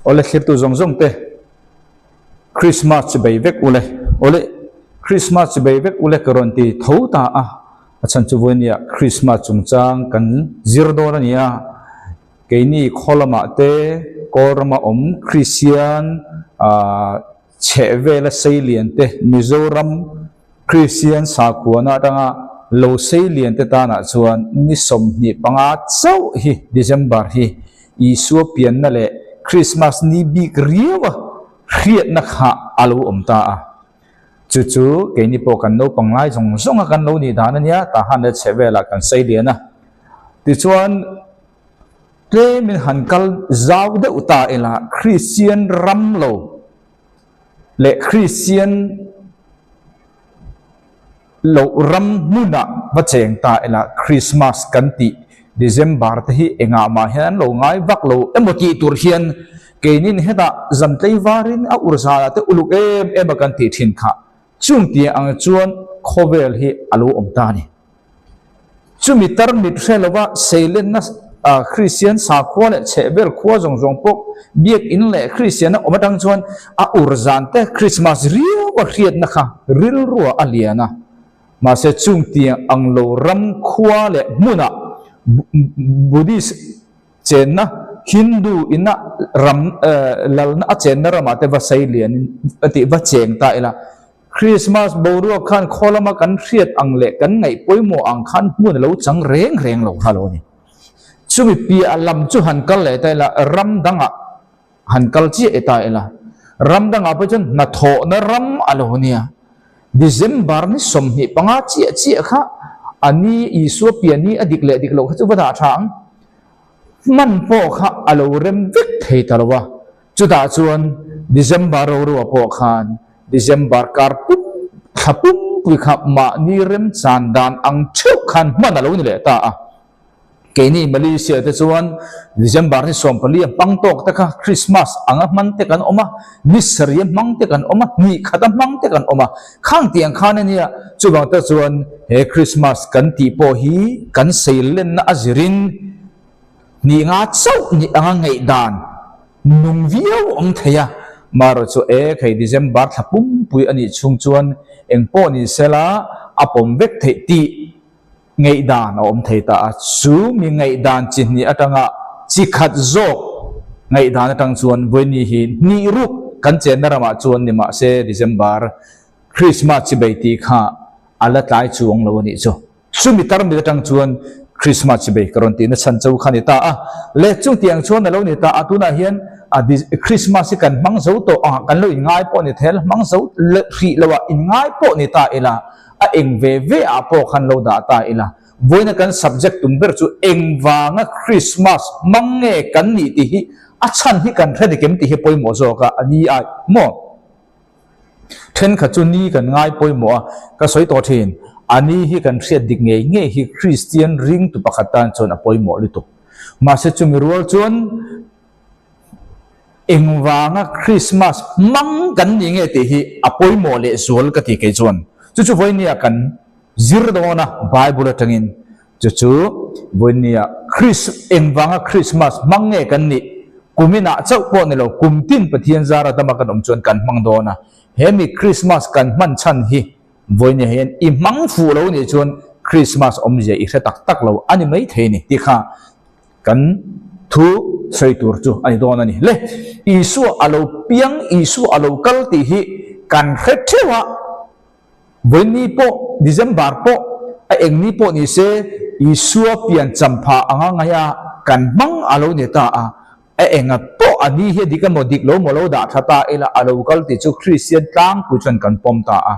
ole khir tu zong zong te Christmas bay vek ule ole Christmas bay vek ule karon ti thau ta a achan chu vonia Christmas chung chang kan zirdo na nia ke ni kholama te korma Christian cheve la seilian te Mizoram Christian sakuana tanga lo seilian te ta na chuan ni som ni panga chau hi December hi isu pian na le Christmas ni big riawa khiat na kha alu ta a chu chu ke ni po kan no panglai jong jong kan lo ni dan ania ta han le cheve la kan seilian na ti chuan te min han kal zau de uta ela Christian ramlo le Christian lo ram muna va cheng ta ela Christmas kan ti December te hi enga ma hian lo ngai vak lo emoti tur hian ke nin heta zamtlei warin a urza te uluk em kan ti thin kha chung ti ang chuan khovel hi alu ta ni chumi tar mit hrelowa seilen na Christian sakwa le chebel khwa jong jong pok biek in le Christian na omatang chuan a urzan te Christmas rio wa khiat na kha ril ruwa aliana ma se chung ti ang lo ram khwa le muna Buddhist chen na Hindu ina ram lal na chen na rama te va sailian ati va cheng ta ila Christmas boru khan kholama kan khiat ang le kan ngai poimo ang khan mun lo chang reng reng lo halo ni chumi pi alam chu han kal le ta la ram danga han kal chi eta ila ram danga pa chen na tho na ram alo nia December ni som hi panga chi kha ani isu pian ni adik lo chu ba da thang man po kha alo rem vek thei talwa chu da chuan December ro po khan December kar pum thapum pui kha ma ni rem chan dan ang cheu khan man alo ni le ta a ke ni Malaysia te chuan December ni som pali pang tok ta kha Christmas anga man te kan oma misri mang te kan oma ni khatam mang te kan oma khang tiang khan ania chu bang ta chuan he Christmas kan ti po hi kan seilen na azirin ni nga chau ni anga ngai dan nung viau ong theya maro chu khai December thapum pui ani chung chuan engpo ni sela apom vek thei ti ngai dan om thei ta chu mi ngai dan chin ni atanga chi khat zok ngai dan atang chuan voini hi ni ruk kan chen na rama chuan ni ma se December Christmas chi bai ti kha ala tlai chuang lo ni chu sumi taram ni atang chuan Christmas chi bai karon ti na chan chau khani ta a le chung tiang chuan na lo ni ta atuna hian Christmas kan mang zo to kan lo ngai po ni thel mang zo ri lawa in ngai po ni ta ila a eng ve a po khan lo da ta ila voina kan subject tumber chu eng wanga Christmas mangne kan ni ti hi a chan hi kan thedi kem ti hi poi mo zo ka ani a mo then kha chu ni kan ngai poi mo ka soi to thin ani hi kan hriat dik nge hi Christian ring tu pakhatan chon a poi mo li tu ma se chu mi rual chon engwanga Christmas mang kan ni nge ti hi a poi mo le zol ka ti ke chon chu voinia kan zir do na Bible atangin chu voinia engwanga Christmas mang nge kan ni kumina chau po ni lo kumtin pathian zara tama kan chon kan mang do na hemi Christmas kan man chan hi voinia hen i mang fu lo ni chon Christmas je i tak lo ani mai the ni ti kha kan thu sei tur chu ani do na ni le isu alo piang isu alo kal ti hi kan khethewa voini po December po a eng ni po ni se isu pian champha anga ngaya kan mang alo ni ta a enga po ani he dikam modik lo molo da thata ela alo kal ti chu Christian tang pu chan kan pom ta a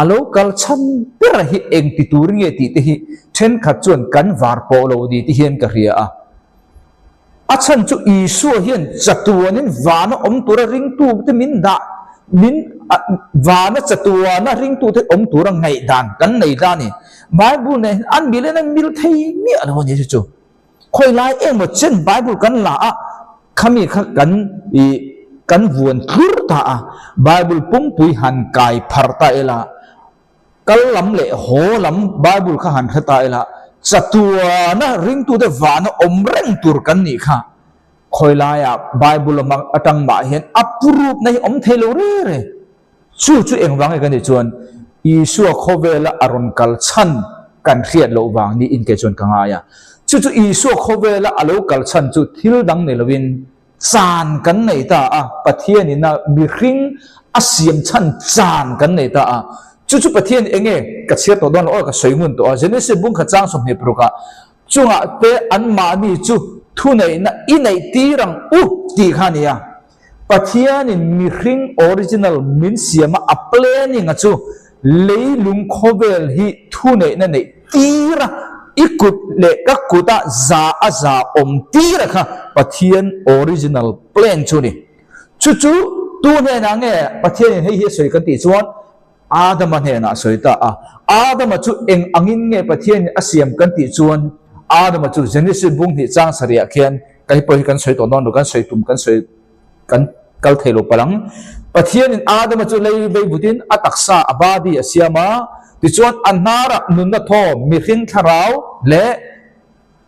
alo kal chan per hi eng ti tur nge ti te hi then kha chuan kan war po lo di ti hian ka ria a achan chu isu hian chatuanin wana tura ring tu te min da min wana chatuana ring tu te tura ngai dan kan nei da ni Bible ne an bilen mil thei mi an ho ni chu khoi lai em mo chen Bible kan la a khami kha kan vuan thur ta a Bible pum pui han kai pharta ela kal lam le ho lam Bible kha han khata ela chatuana ring tu te wana reng tur kan ni kha คอยลายBibleมักตังมาเห็นอัปรูปในอมเทโลเร่จู่เองวางกันในจวนอิสุขเวลอารมณ์กัลชันกันเครียดโลวางนี่อินเกจวนกังไงจู่อิสุขเวลอารมณ์กัลชันจู่ทิลดังในลวินจานกันในตาประเทศนี้นะมีริงอาเซียนชันจานกันในตาจู่ประเทศเองกัเชียตัวดอนก็สวยงามตัวเจนี่สิบุ้งขจ้างสมเหตุปรุกะจู่เตอันมานี่จู่ทุนในนะอินในตีรังตีขานี่ประเทศนี้มีริงออริจินัลมินเสียมาอัปเลนิงจู่เลยลุงโคเวลฮีทุนในนั่นในตีระอีกุดเล็กกุดซาอมตีระค่ะประเทศออริจินัลเพลนจู่นี่จู่ตัวเนี่ยนะเนี่ยประเทศนี้ให้สวยกันตีส่วนอาดามเนี่ยนะสวยตาอาดามจู่เองอังอินเนี่ยประเทศนี้อาเซียมกันตีส่วนอาดามจู่เจนิสิบุงที่จ้างเสียเขียนกันไปกันสวยตัวนั้นดูกันสวยตุ่มกันสวยกันกัลเทโลพลังประเทศนี้อาดามจู่เลยไปบุตินอัตักษาอบาดีอาเซียมาที่ส่วนอันนาระนุนนัทอมีขิงทราวและ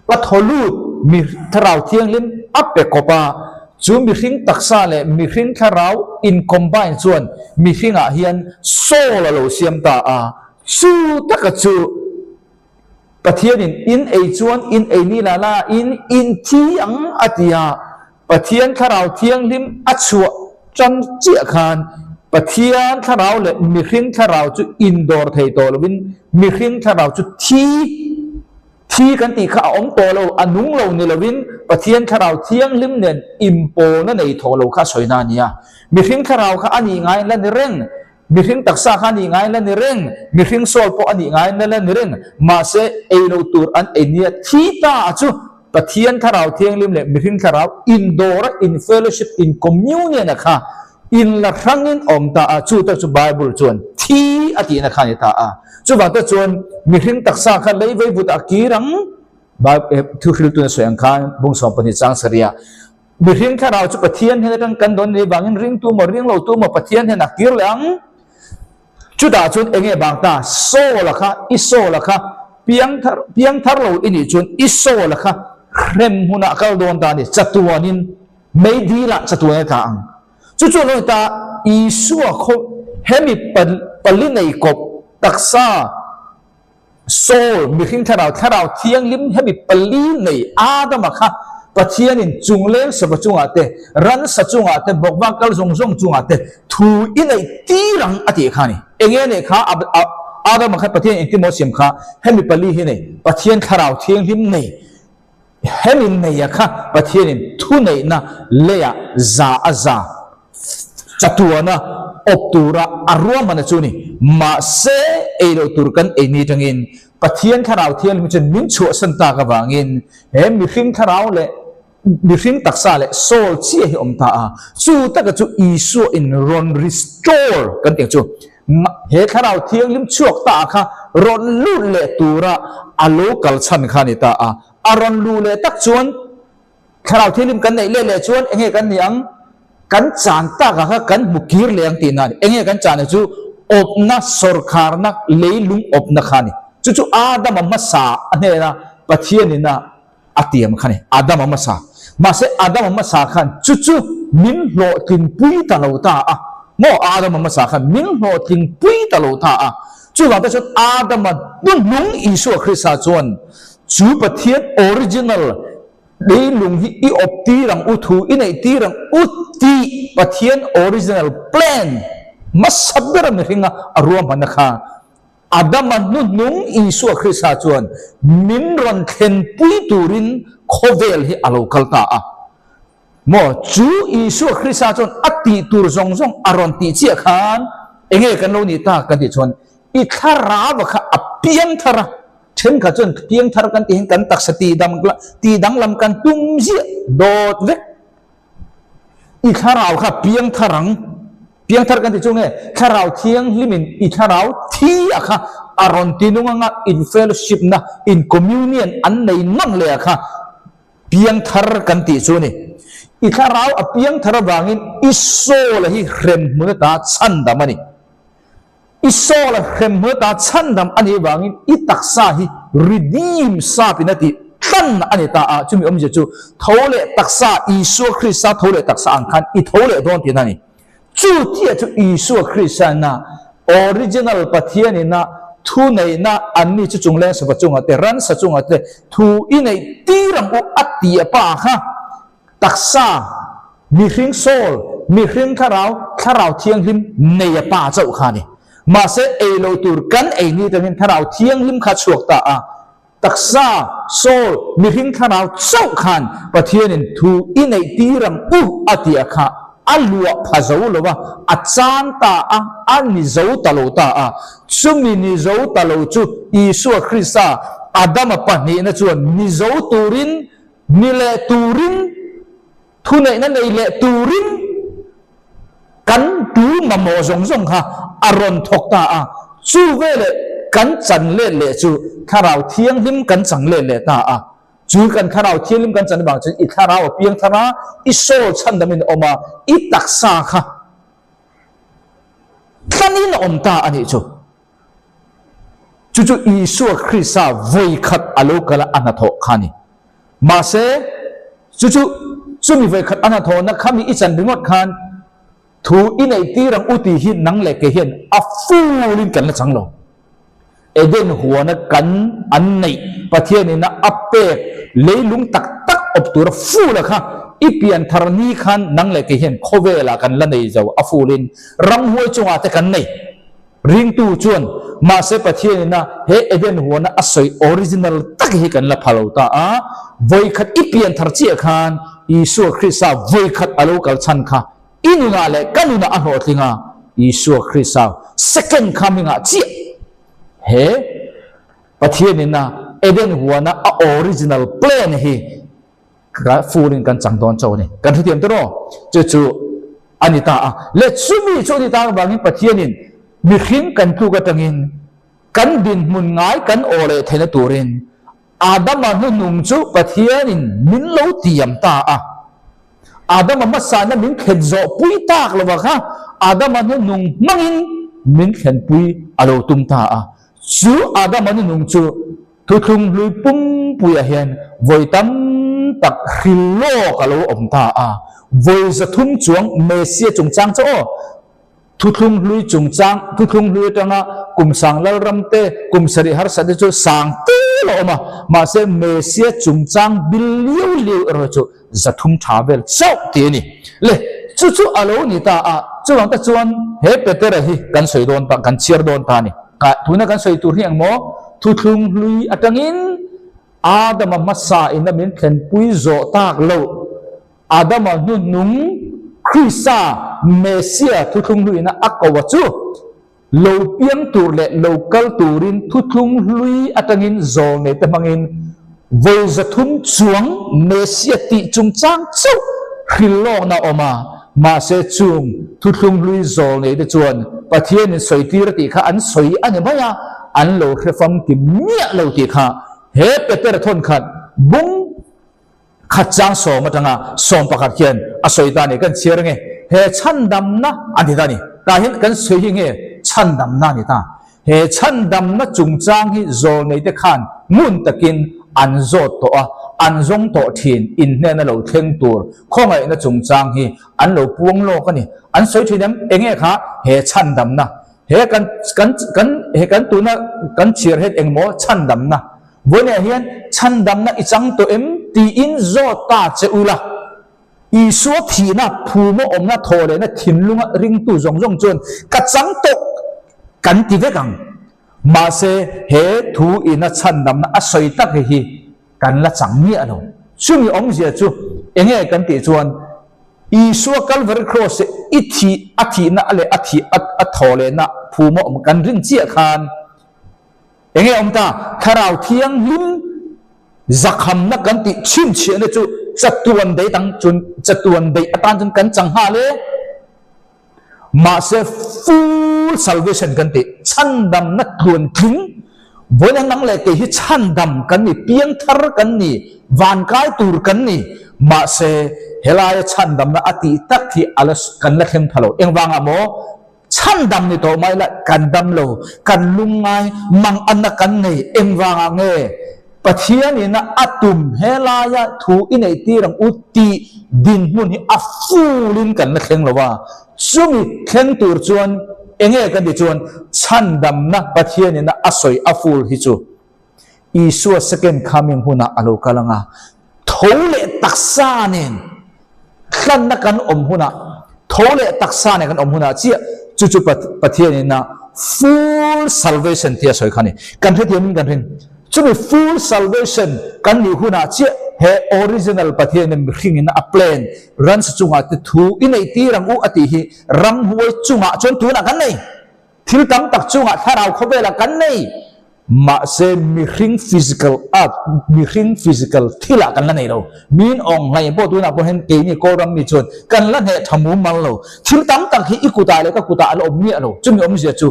ปัทลูดมีทราวเทียงลิมอัปเปกปาจู่มีขิงตักษาและมีขิงทราวอินคอมไบน์ส่วนมีขิงอาเฮียนโซลาโลเซียมตาจู่ตักจู่ประเทศนี้อินเอจวนอินเอนี่ลาอินที่ยังอัตยาประเทศทราวเทียงลิมอัจฉวจันเจียคานประเทศข้าเราเลยมีขิงข้าเราจุอินดอร์ไทยโตลวินมีขิงข้าเราจุที่กันตีข้าองโตเราอนุงเราในลวินประเทศข้าเราเที่ยงลิมเนียนอิมโปนั่นในโตเราข้าสวยนานี่มีขิงข้าเราข้าอันนี้ไงและในเร่งมีขิงตักษาข้านี่ไงและในเร่งมีขิงโซลโปอันนี้ไงและในเร่งมาเซเอโลตูร์อันเอเนียที่ตาจุประเทศข้าเราเที่ยงลิมเลยมีขิงข้าเราอินดอร์อินเฟลโลชิพอินคอมมิวเนี่ยนะคะอินละครั้งนี้อมตาจู่ตักจู่ไบเบิลจวนที่อดีนะขันตาจู่บางตัวจวนมีขิงตักษาขันเลยไว้บุตรกีรังบาทุกข์ตัวสวยงามบุงสมปนิจังเสียมีขิงข้าเราจู่ปะเทียนให้ดังกันโดนในบางริงตัวมาริงเราตัวมาปะเทียนให้นักกีฬาจู่ตาจวนเองบางตาโซละค่ะอิโซละค่ะเพียงทาร์เราอินี่จวนอิโซละค่ะเครมหุนักโดนตานี่จัตุวานินไม่ดีละจัตุวานิทางจู่ๆเราตาอิสุเขาเฮมิปลินในกบตักษาโซมีขิงทาราเทียงลิมเฮมิปลินในอาดามค่ะปัจเจียนินจุงเลี้ยงสบจุงอาเตรันสัจจุงอาเตบอกว่ากัลจงจุงอาเตทูอินในตีรังอติขานี่เองเนี่ยค่ะอาดามค่ะปัจเจียนอินทิโมซิมค่ะเฮมิปลินในปัจเจียนทาราเทียงลิมในเฮมินในค่ะปัจเจียนินทุในนะเลียซาจัตุวนะอบตูระอารวมมันจุนี่มาเซเอโลตูร์กันเอนี่ทั้งอินปะเทียนข้าเราเทียนมันจะมิ้นชัวสันตากบางอินมีขิงข้าเราเลยมีขิงตักษาเลยโซลเชียอมตาจู่ตักจู่อีสัวอินรอนรีสโตร์กันเองจู่ข้าเราเทียนลิมชัวตาค่ะรอนลูเลตูระอโลกัลชันขานิตาอารอนลูเลตักจวนข้าเราเทียนลิมกันในเล่จวนเองกันยังกันจานตากะกันบุกีร์เลี้ยงตีนันเองกันจานจู่อบนักสรคาร์นักเลี้ยลุงอบนักขันจู่อาดามมาสาอันนี้นะปะเทียนนี่นะอติยมขันอาดามมาสามาเสอาดามมาสาขันจู่มินโลตินปุยตะโลตาโมอาดามมาสาขันมินโลตินปุยตะโลตาจู่ว่าแต่จู่อาดามดุนลุงอิสุคริสต์จวนจู่ปะเทียนออริจินัลได้ลุงที่อีอบตีรังอุทูอินไอตีรังอุตีปะเทียนออริจินัลแปลนมาสับเบอร์มันหิงอารวมมันนะคะอาดัมนุงอิสุคริสต์จวนมินรันเคนปุยตูรินโคเวลที่อาลูคัลตาโมจูอิสุคริสต์จวนอัติตูร์ซงอารอนติเจียขานเองกันโนนิตากันติชวนอีคาราบค่ะอเปียงทาระเช่นขจนเพียงทาร์กันที่เห็นกันตักสตีดังลำกันตุ้มเสียโดดเวกอีข้าเราค่ะเพียงทารังเพียงทาร์กันที่จุงเนี่ยข้าเราเที่ยงลิมินอีข้าเราที่อะค่ะอารอนตินุงะอินเฟลชิพนะอินคอมมิวเนียนอันในนั่งเลยอะค่ะเพียงทาร์กันที่จุงเนี่ยอีข้าเราเพียงทาร์บางอินอิโซละฮิเรมเมื่อตาชันดามันนี่อิโซละเขมเมื่อตาชันดำอันนี้วางินอิตักซาฮิรีดีมซาปินาติ tan ani ta a chumi om je chu thole taksa Isu Christa thole taksa ang khan I thole don ti nani chu ti chu Isu Christa na original pathian na thu nei na anni chu chungle sa chunga te ran sa chunga te thu I nei tirang u atia pa ha taksa mi hring sol mi hring kharau thiang lim nei pa chau khani ma se elo tur kan ei ni tamin kharau thiang lim kha chuak ta a taksa sol mi hring kharau chau khan pathianin thu I nei tirang u atia kha alua phazau lowa achan ta a ani zo talo ta a chumi ni zo talo chu Isu Christa Adam pani na chuan ni zo turin ni le turin thu nei na nei le turin kan tu mamo zong zong ha aron thok ta a chu ve le kan chan le chu kharau thiang lim kan chang le ta a chu kan kharau thiang lim kan chan bang chu I kharau piang thara I so chan damin oma I taksa kha thanin om ta ani chu Isu Christa voi khat alo kala anatho khani ma se chumi voi khat anatho na khami I chan ringot khan thu I nei tirang uti hi nang le ke hian a fulin kan la changlo eden huana kan an nei pathian na ape leilung tak tak op tur fula kha ipian tharni khan nang le ke hian khovela kan la nei zo a fulin ram huai chunga te kan nei ring tu chuan ma se pathian na he eden huana asoi original tak hi kan la phalo ta a voi khat ipian thar chi khan Isu Christa voi khat alo kal chan kha inunga le kanuna a ho tlinga Isu Christa second coming a chi he pathian na eden huana a original plan hi ka furin kan changdon chaw ni kan thiam to no chu anita a le chumi chodi ta bangin pathianin mi khing kan tu ka tangin kan din mun ngai kan ole thena turin Adam nu nung chu pathianin min lo tiam ta a Adam masana min khen zo pui tak lo kha Adam nu nung mangin min khen pui alo tum ta a chu Adam nu nung chu thu thung lui pum pui a hian voi tam tak khilo kalo om ta a voi za thum chuang mesia chung chang cho thu thung lui chung chang thu thung lui tanga kum sang lal ramte kum sari har sa de chu sang te lo ma se mesia chung chang biliu liu ro chu za thum travel so ti ni le chu alo ni ta a chuang ta chuan he peter hi kan soi don ta kan chiar don ta ni ka thuna kan soi tur hi ang mo thu thung lui atangin Adam masa ina min khen pui zo tak lo Adam nu nung Christa Mesia thu thung lui na akawa chu lo piang tur le local turin thu thung lui atangin zo ne te mangin voi za thum chuang Mesia ti chung chang chu khilo na oma ma se chung thu thung lui zo ne te chuan pathian soi tir ti kha an soi ani maya an lo khefam ki mia lo ti kha he peter thon khat bung khat chang so matanga som pakhat hian a soita ni kan chiar nge he chandam na ani dani ka hin kan soi nge chandam na ni ta he chandam na chung chang hi zo nei te khan mun takin an zo to a an zong to thin in ne na lo thleng tur khongai na chung chang hi an lo puang lo ka ni an soi thinam enge kha he chandam na he kan tu na kan chiar het engmo chandam na vone hian chandam na ichang to em ti in zo ta che ula Isu thi na phumo om na thole na thinlunga ring tu zong zong chon ka chang to kan ti ve kang ma se he thu ina chandam na asoi tak hi kan la chang mi alo chumi om je chu enge kan ti chuan Isu Calvary cross athi na ale athi a thole na phumo om kan ring chi khan enge om ta kharau thiang lim zakham na kan ti chim chi ne chu chatuan dei tang chun chatuan dei atan chun kan chang ha le ma se full salvation kan ti chandam na thuan thing voina nang le ke hi chandam kan ni piang thar kan ni van kai tur kan ni ma se helaya chandam na ati tak thi alas kan la khem thalo engwanga mo chandam ni to mai la kan dam lo kan lungai mang an kan nei engwanga nge pathian ina atum helaya thu inei tirang uti din mun hi afulin kan la khleng lawa sumi khleng tur chuan enge kan ti chuan chandam na pathian ina asoi aful hi chu Isu second coming huna alo kalanga thole taksa nen khlan na kan huna thole taksa ne kan huna chi chu pathian ina full salvation tia soi khani kan the tiam kan hin chu full salvation kan ni huna chi he original pathian nem ring in a plan ran sa chunga te thu inei ti rang u ati hi ram huai chunga chon tu na kan nei thil tam tak chunga tharau khobela kan nei ma se mi ring physical art mi ring physical thila kan la nei lo min ong ngai bo tu na bo hen ke ni ko ram ni chon kan la he thamu mal lo thil tam tak hi ikuta le ka kuta al om mi alo chu mi om je chu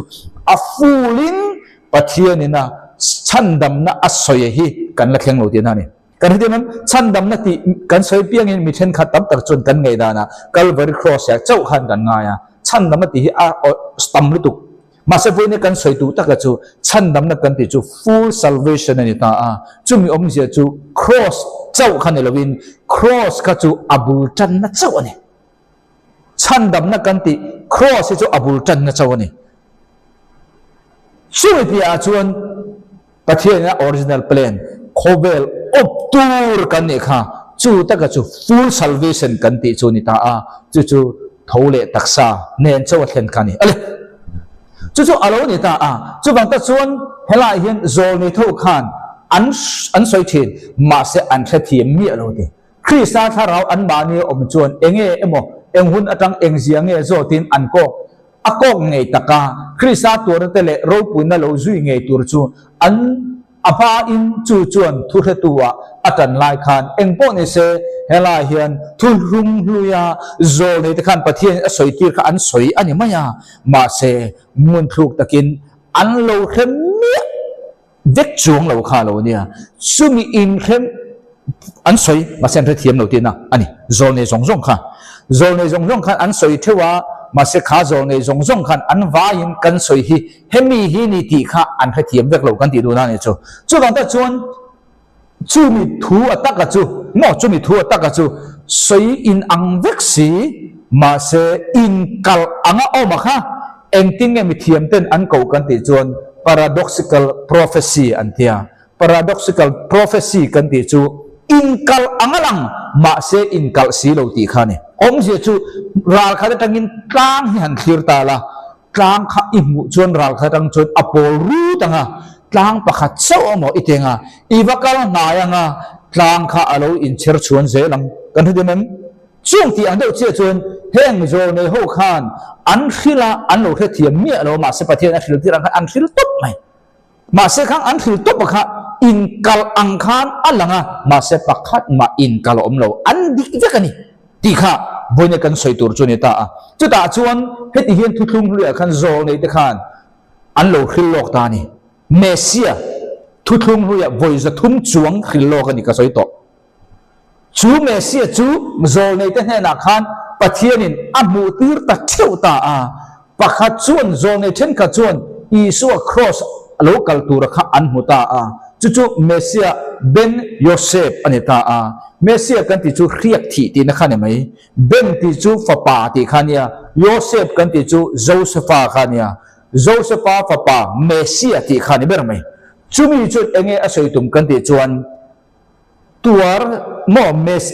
a fulin pathian ina chandam na asoi hi kan la khleng lo ti na ni kan hiti mam chandam na ti kan soi piang in mi then khat tam tak chon kan ngai da na Calvary cross ya chau khan kan nga ya chandam na ti hi a stam lu tu ma se voi ne kan soi tu tak chu chandam na kan ti chu full salvation ani ta a chu mi om je chu cross chau khan ne lovin cross ka chu abul tan na chau ani chandam na kan ti cross chu abul tan na chau ani chu mi pia chuan pathian na original plan khovel optur kan ne kha chu taka chu full salvation kan ti chu ni ta a chu thole taksa nen chaw thlen khani ale chu alo ni ta a chu bang ta chuan hela hian zol ni tho khan an soi thin ma se an thla thiam mi alo ti Krista tharau an ba ni om chuan enge emo eng hun atang eng ziang nge zo tin an ko akok ngei taka Krista tur te le ro pu na lo zui ngei tur chu an apa in chu chuan thu the tuwa atan lai khan eng po ni se hela hian thul rum hluya zo ne te khan pathian a soi tir kha an soi ani maya ma se mun thluk takin an lo khem mi dek chuang lo kha lo nia sumi in khem an soi ma sen the thiam lo ti na ani zo ne zong zong kha an soi thewa mà sẽ khá rồi này rong khan an vain kan soi hi hemi hi ni ti kha an kha thiam vek lo kan ti du na ne chu bang ta chuan chu mi thu atak ka chu mo chu mi thu atak ka chu soi in ang vek si mà sẽ in kal anga o ma kha eng ting mi thiam ten an ko kan ti chuan paradoxical prophecy an tia paradoxical prophecy kan ti chu in kal angalang ma se in kal si lo ti kha ne om je chu ral kha tangin tlang han thir ta la tlang kha i mu chuan ral kha tang chuan apol ru tanga tlang pakhat so mo itenga iwakal na yanga tlang kha alo in cher chuan ze lang kan hu dem chung ti ang deuh che chuan heng zo nei ho khan an khila an lo the thiam mi alo ma se pathian a khil ti rang an khil top mai ma se khang an khil top kha in kal ang khan alanga ma se pakhat ma in kal om lo an dik jakani ti kha boine kan soi tur chu ni ta a chu ta chuan heti hian thu thlung hlu khan zo nei te khan an lo khil lok ta ni mesia thu thlung hlu ya voi za thum chuang khil lok ani ka soi to chu mesia chu zo nei te hna khan pathianin amu tir ta theu ta a pakhat chuan zo nei then ka chuan Isu cross local tur kha an muta a chu mesia ben Joseph anita a mesia kan ti chu riak thi ti na khane mai ben ti chu fapa ti khania Joseph kan ti chu Josepha khania Josepha fapa mesia ti khani ber mai chumi chu enge asoi tum kan ti chuan tuar mo mes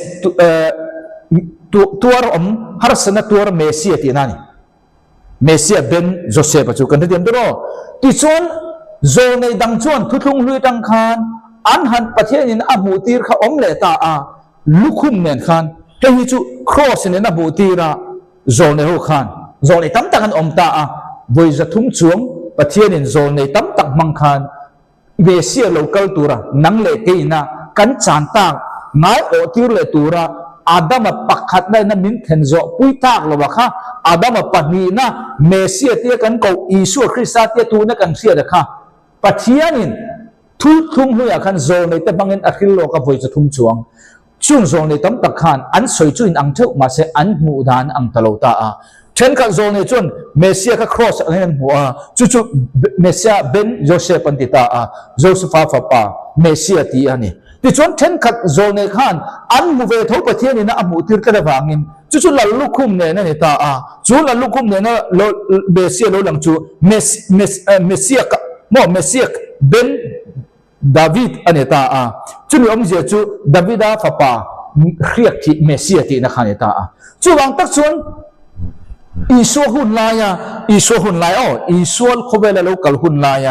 tuar harsana tuar mesia ti nani mesia ben Joseph chu kan ti dem do ti chuan zo nei dang chuan thu thlung hlui tang khan an han pathian in a mu tir kha om le ta a lukhum nen khan he hi chu cross ne na bu tira zo nei ho khan zo nei tam tak an om ta a voi za thum chuang pathian in zo nei tam tak mang khan besia local tura nang le ke ina kan chan ta ngai o tir le tura adam pakhat na min then zo pui tak lo wa kha adam pani na mesia tia kan ko Isu Krista tia tu na kan sia da kha pathianin thu thum huya khan zo nei te bangin akhil lo ka voi cha thum chuang chung zo nei tam tak khan an soi chu in ang theu ma se an mu dan ang talo ta a เช่นกับโซนในจนเมสเซียก็ครอสอะไรนั่นหัวจู่ๆเมสเซียเบนโจเซฟปันติตาโจเซฟฟ้าป่าเมสเซียตีอันนี้ที่จนเช่นกับโซนในขันอันมูเวทเอาประเทศนี้นะอันมูติรกระดับงินจู่ๆหลังลูกคุ้มเนี่ยนั่นตาจู่หลังลูกคุ้มเนี่ยนะเมสเซียเราหลังจู่เมสเซียก็เมสเซียเบนดาวิดอันนี้ตาจู่นี่อมเสียจู่ดาวิดาฟ้าป่าเรียกที่เมสเซียที่นักขันตาจู่วางตักส่วนอีสัวหุ่นลายอีสัวหุ่นลายอีสัวขบเวลาเราคัลหุ่นลาย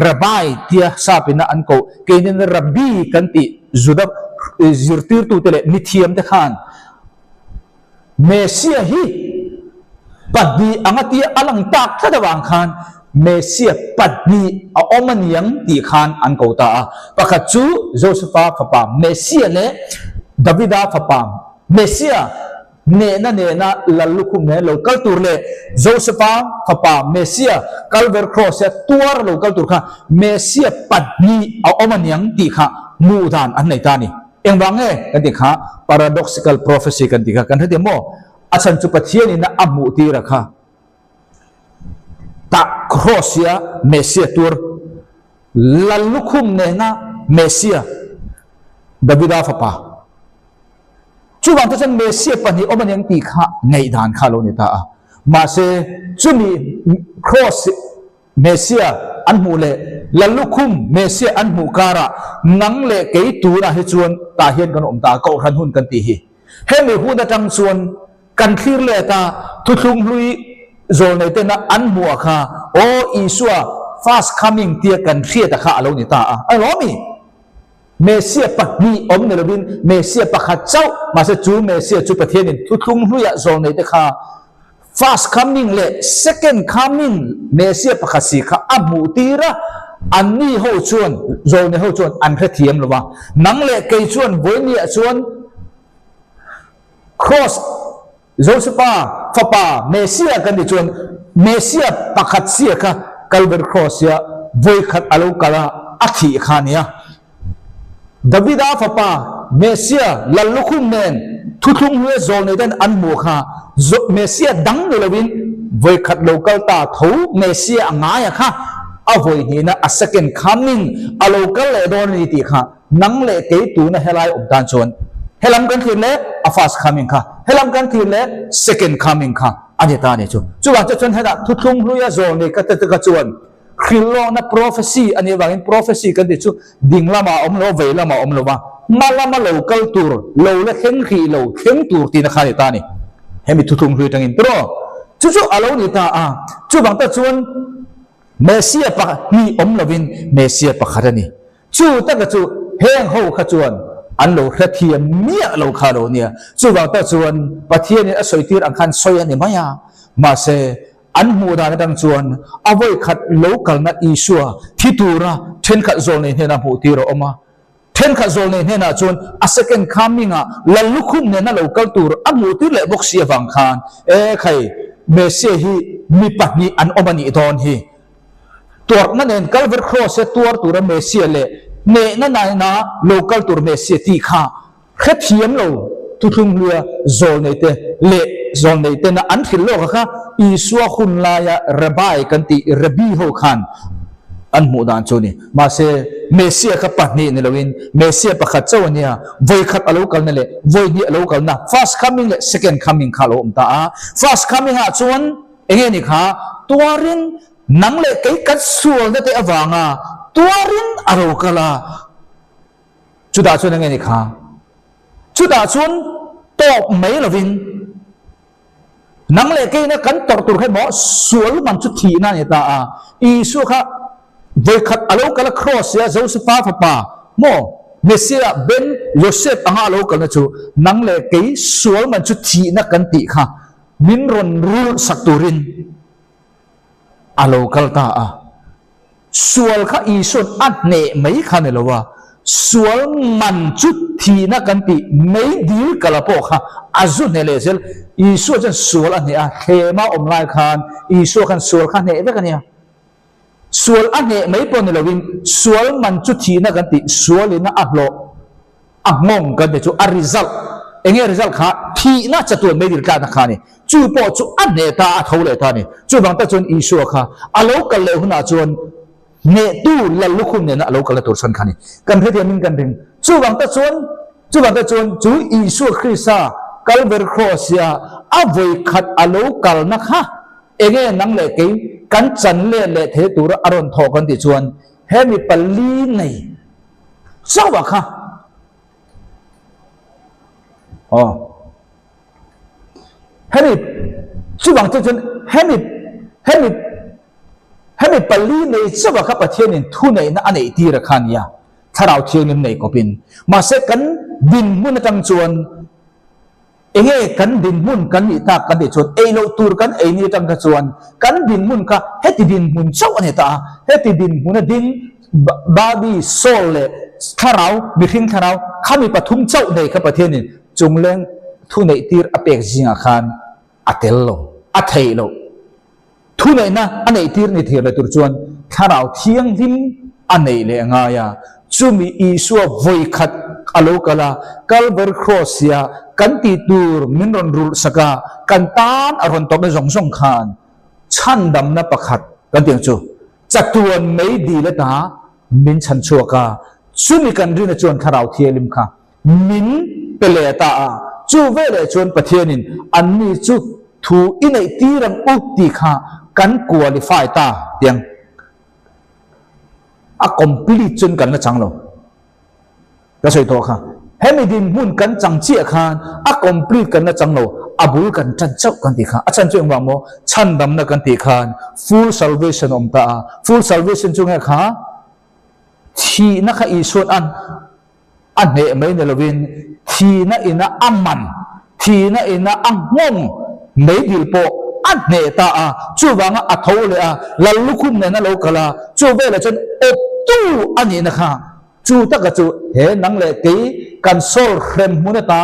ระบายที่ซาปินะอันเขาเกณฑ์ระบีกันติจุดจุดที่ตัวเตลมิเทียมเด็กขันเมสเซียฮีปัดดีอังตีอลังตักถ้าจะวางขันเมสเซียปัดดีเอามันยังตีขันอันเขาตาปะกัจจูโจเซฟาฟ้าเมสเซียเนี่ยดาวิดาฟ้าเมสเซียเนน่ลัลลุคุมเนี่ย local tour เลยโจเซฟาฟ้าเมสเซียคัลเวอร์ครอสเนี่ยตัว local tour ค่ะเมสเซียปัดนี้เอามันยังตีค่ะมูดานอันไหนตานี่เอ็งว่าไงกันตีค่ะ paradoxical prophecy กันตีค่ะกันที่เดียวมั้งอาจารย์จุปเทียนี่นะอามูตีระค่ะตาครอสเนี่ยเมสเซียตัวลัลลุคุมเนี่ยนะเมสเซียดาวิดาฟ้าจู่วันที่ฉันเมสเซียปันนี้มันยังตีข้าในด่านข้าโลนิตามาเสจู่มีครอสเมสเซียอันมูเลลัลลุคุมเมสเซียอันมูการะนังเลเกยตูนะให้ชวนตาเห็นกันตาเกาขันหุ่นกันตีฮีเห็นมีผู้นัจังชวนกันคลีร์เลตาทุกลุงลุยโซนในเตนะอันมัวข้าโออีสัว fast coming เตียกันเสียตะข้าโลนิตาไอ้ล้อมีเมสเซียปักนี้อมเนรบินเมสเซียปักขัดเจ้ามาเสจูเมสเซียจูประเทศนี้ทุกทุ่งลุยโซนในเด็กข้า fast coming เลย second coming เมสเซียปักขัดสีข้าอับมูตีระอันนี้เขาชวนโซนนี้เขาชวนอันแค่เทียมหรือวะนังเลยเกยชวนวันนี้ชวน cross โจเซฟาฟ้าเมสเซียกันดิชวนเมสเซียปักขัดเสียค่ะคัลเวอร์ครอสเนี่ยวันขัดอาลูกาลาอัฐิขานี่ดาวิดาฟ้าเมสเซียลัลลุคุมเนนทุกทุ่งลุยโซนในด้านอันมูค่ะเมสเซียดังเลยวินวันขัดโลกาลตาทูเมสเซียง่ายค่ะเอาไว้นี่นะ a second coming อาโลกาลเลยโดนนี่ตีค่ะนังเลยเกยตูนะเฮลัยอุดานชนเฮลัมกันทีเลย a fast coming ค่ะเฮลัมกันทีเลย second coming ค่ะอันนี้ตาเนี่ยชนจู่ว่าจะชนให้ได้ทุกทุ่งลุยโซนนี่ก็จะชวนคิโลนะ prophecy อันนี้ว่าเป็น prophecy กันดิจูดิ่งละมาอมโลเวละมาอมโลว่ามาละมาโลกัลตูร์โลเละเข่งขีโลเข่งตูร์ที่นักข่าวตานี่เห็นมีทุกทุกเรื่องอินโตรจู่อาโลนี่ตาจู่บางตาชวนเมสเซียปะนี่อมโลวินเมสเซียปะขัดนี่จู่ตั้งแต่จู่เฮงเขาขจวนอันโลกระเทียมเมียโลคาโลเนี่ยจู่บางตาชวนประเทศนี้สวยที่อังคันสวยอันนี้มายามาเซอันมูดานดังชวนเอาไว้ขัดโลกัลนัดอิชัวที่ตัวระเช่นขัดโซนเนี่ยนะผู้ที่เราเอามาเช่นขัดโซนเนี่ยนะชวนa second comingลัลลุคุมเนี่ยนะโลกัลตัวอันมูที่เล็บกเสียฟังคานใครเมสเซียฮีมีปักนี้อันอมันอีตอนฮีตัวนั่นเองกัลเวอร์ครอสตัวระเมสเซียเล่เนนั่นนายนะโลกัลตัวเมสเซียที่ข้าแค่เทียมเราทุกทุ่งเรือโซนเนี่ยเล่โซนในเตนะอันที่โลกค่ะอีสัวคุณลายระบายกันติระบีโฮคันอันมูดานโจนี่มาเสเมสเซียกับปัตนี่นี่ละวินเมสเซียปักขัดเจ้าเนี่ยวัยขัดอโลกันนั่นแหละวัยนี้อโลกันนะ fast coming เลย second coming ข้าโลมตา fast coming ชวนเองนี่ค่ะตัวรินนังเลยไก่กัดส่วนนั่นเตะอวังตัวรินอโลกันละจุดาชวนเองนี่ค่ะจุดาชวนโตไม่ละวินนังเล็กนี่กันตอร์ตุร์ให้หมอสวลมันชุดทีนั่นเองตาอีสุขะเวขัดอโลกัลครอสยาโจเซฟาฟ้าโมเมสเซียเบนโยเซฟอังอโลกัลนะจูนังเล็กสวลมันชุดทีนักกันติค่ะมินรอนรูสักตุรินอโลกัลตาสวลค่ะอีสุนอัดเนไม่ขันเลยว่าสวลมันชุดทีนักกันติไม่ดีกัลปอกค่ะอาจุเนเลเซลอีสัวจะสวลอันนี้เขมาอมลายคานอีสัวขันสวลขันเนเวกันเนี่ยสวลอันนี้ไม่ปนเลยวินสวลมันจุดที่นักกันติสวลนี่นะอัลโลอักมงกันเดี๋ยวอาริซัลเองอาริซัลค่ะที thi na chatu me dir ka na khani chu po chu an ne ta a thole ta ni chu bang ta chon isu kha alo kal le huna chon ne tu la lukhum ne na alo kal tur san khani kan the min kan ring chu bang ta chon chu isu khrisa kalver cross ya avoi khat alo kal na kha enge nang le ke kan chan le the tur aron tho kan ti chuan he mi palli nei sawa kha hemi chu bang ta chon hemi palli nei sawa kha pathian in thu nei na anei ti ra khan ya tharau thiang nim nei ko pin ma se kan din mun tang chuan enge kan din mun kan ni ta kan de chuan ei lo tur kan ei ni tang ka chuan kan din mun ka heti din mun chau ane ta heti din mun ding babi sol le tharau mi khing tharau khami pathum chau nei ka pathian in chungleng thu nei tir apek jinga khan atel lo a thei lo thu nei na anei tir ni thir la tur chuan tharau thiang lim anei le nga ya chumi isu voi khat alo kala kalver cross ya kan ti tur min ron rul saka kan tan aron tok na jong jong khan chan dam na pakhat kan tiang chu chatuan mei di la ta min chan chuaka chumi kan rin na chuan tharau thielim kha min pele ta a chu vele chuan pathianin anni chu thu inei tirang u ti kha kan qualify ta tiang a complete chun kan na changlo ka soi to kha hemidin mun kan chang chi khan a complete kan na changlo abul kan chan chau kan ti kha a chan chu wa mo chan dam na kan ti khan full salvation om ta full salvation chu nga kha thi na kha isut an ne mai ne lovin thi na ina amman thi na ina angong mai dil po an ne ta a chu wanga a thole a lalukhum ne na lo kala chu vela chen op tu ani na kha chu ta ka chu he nang le ti kan sol khrem munata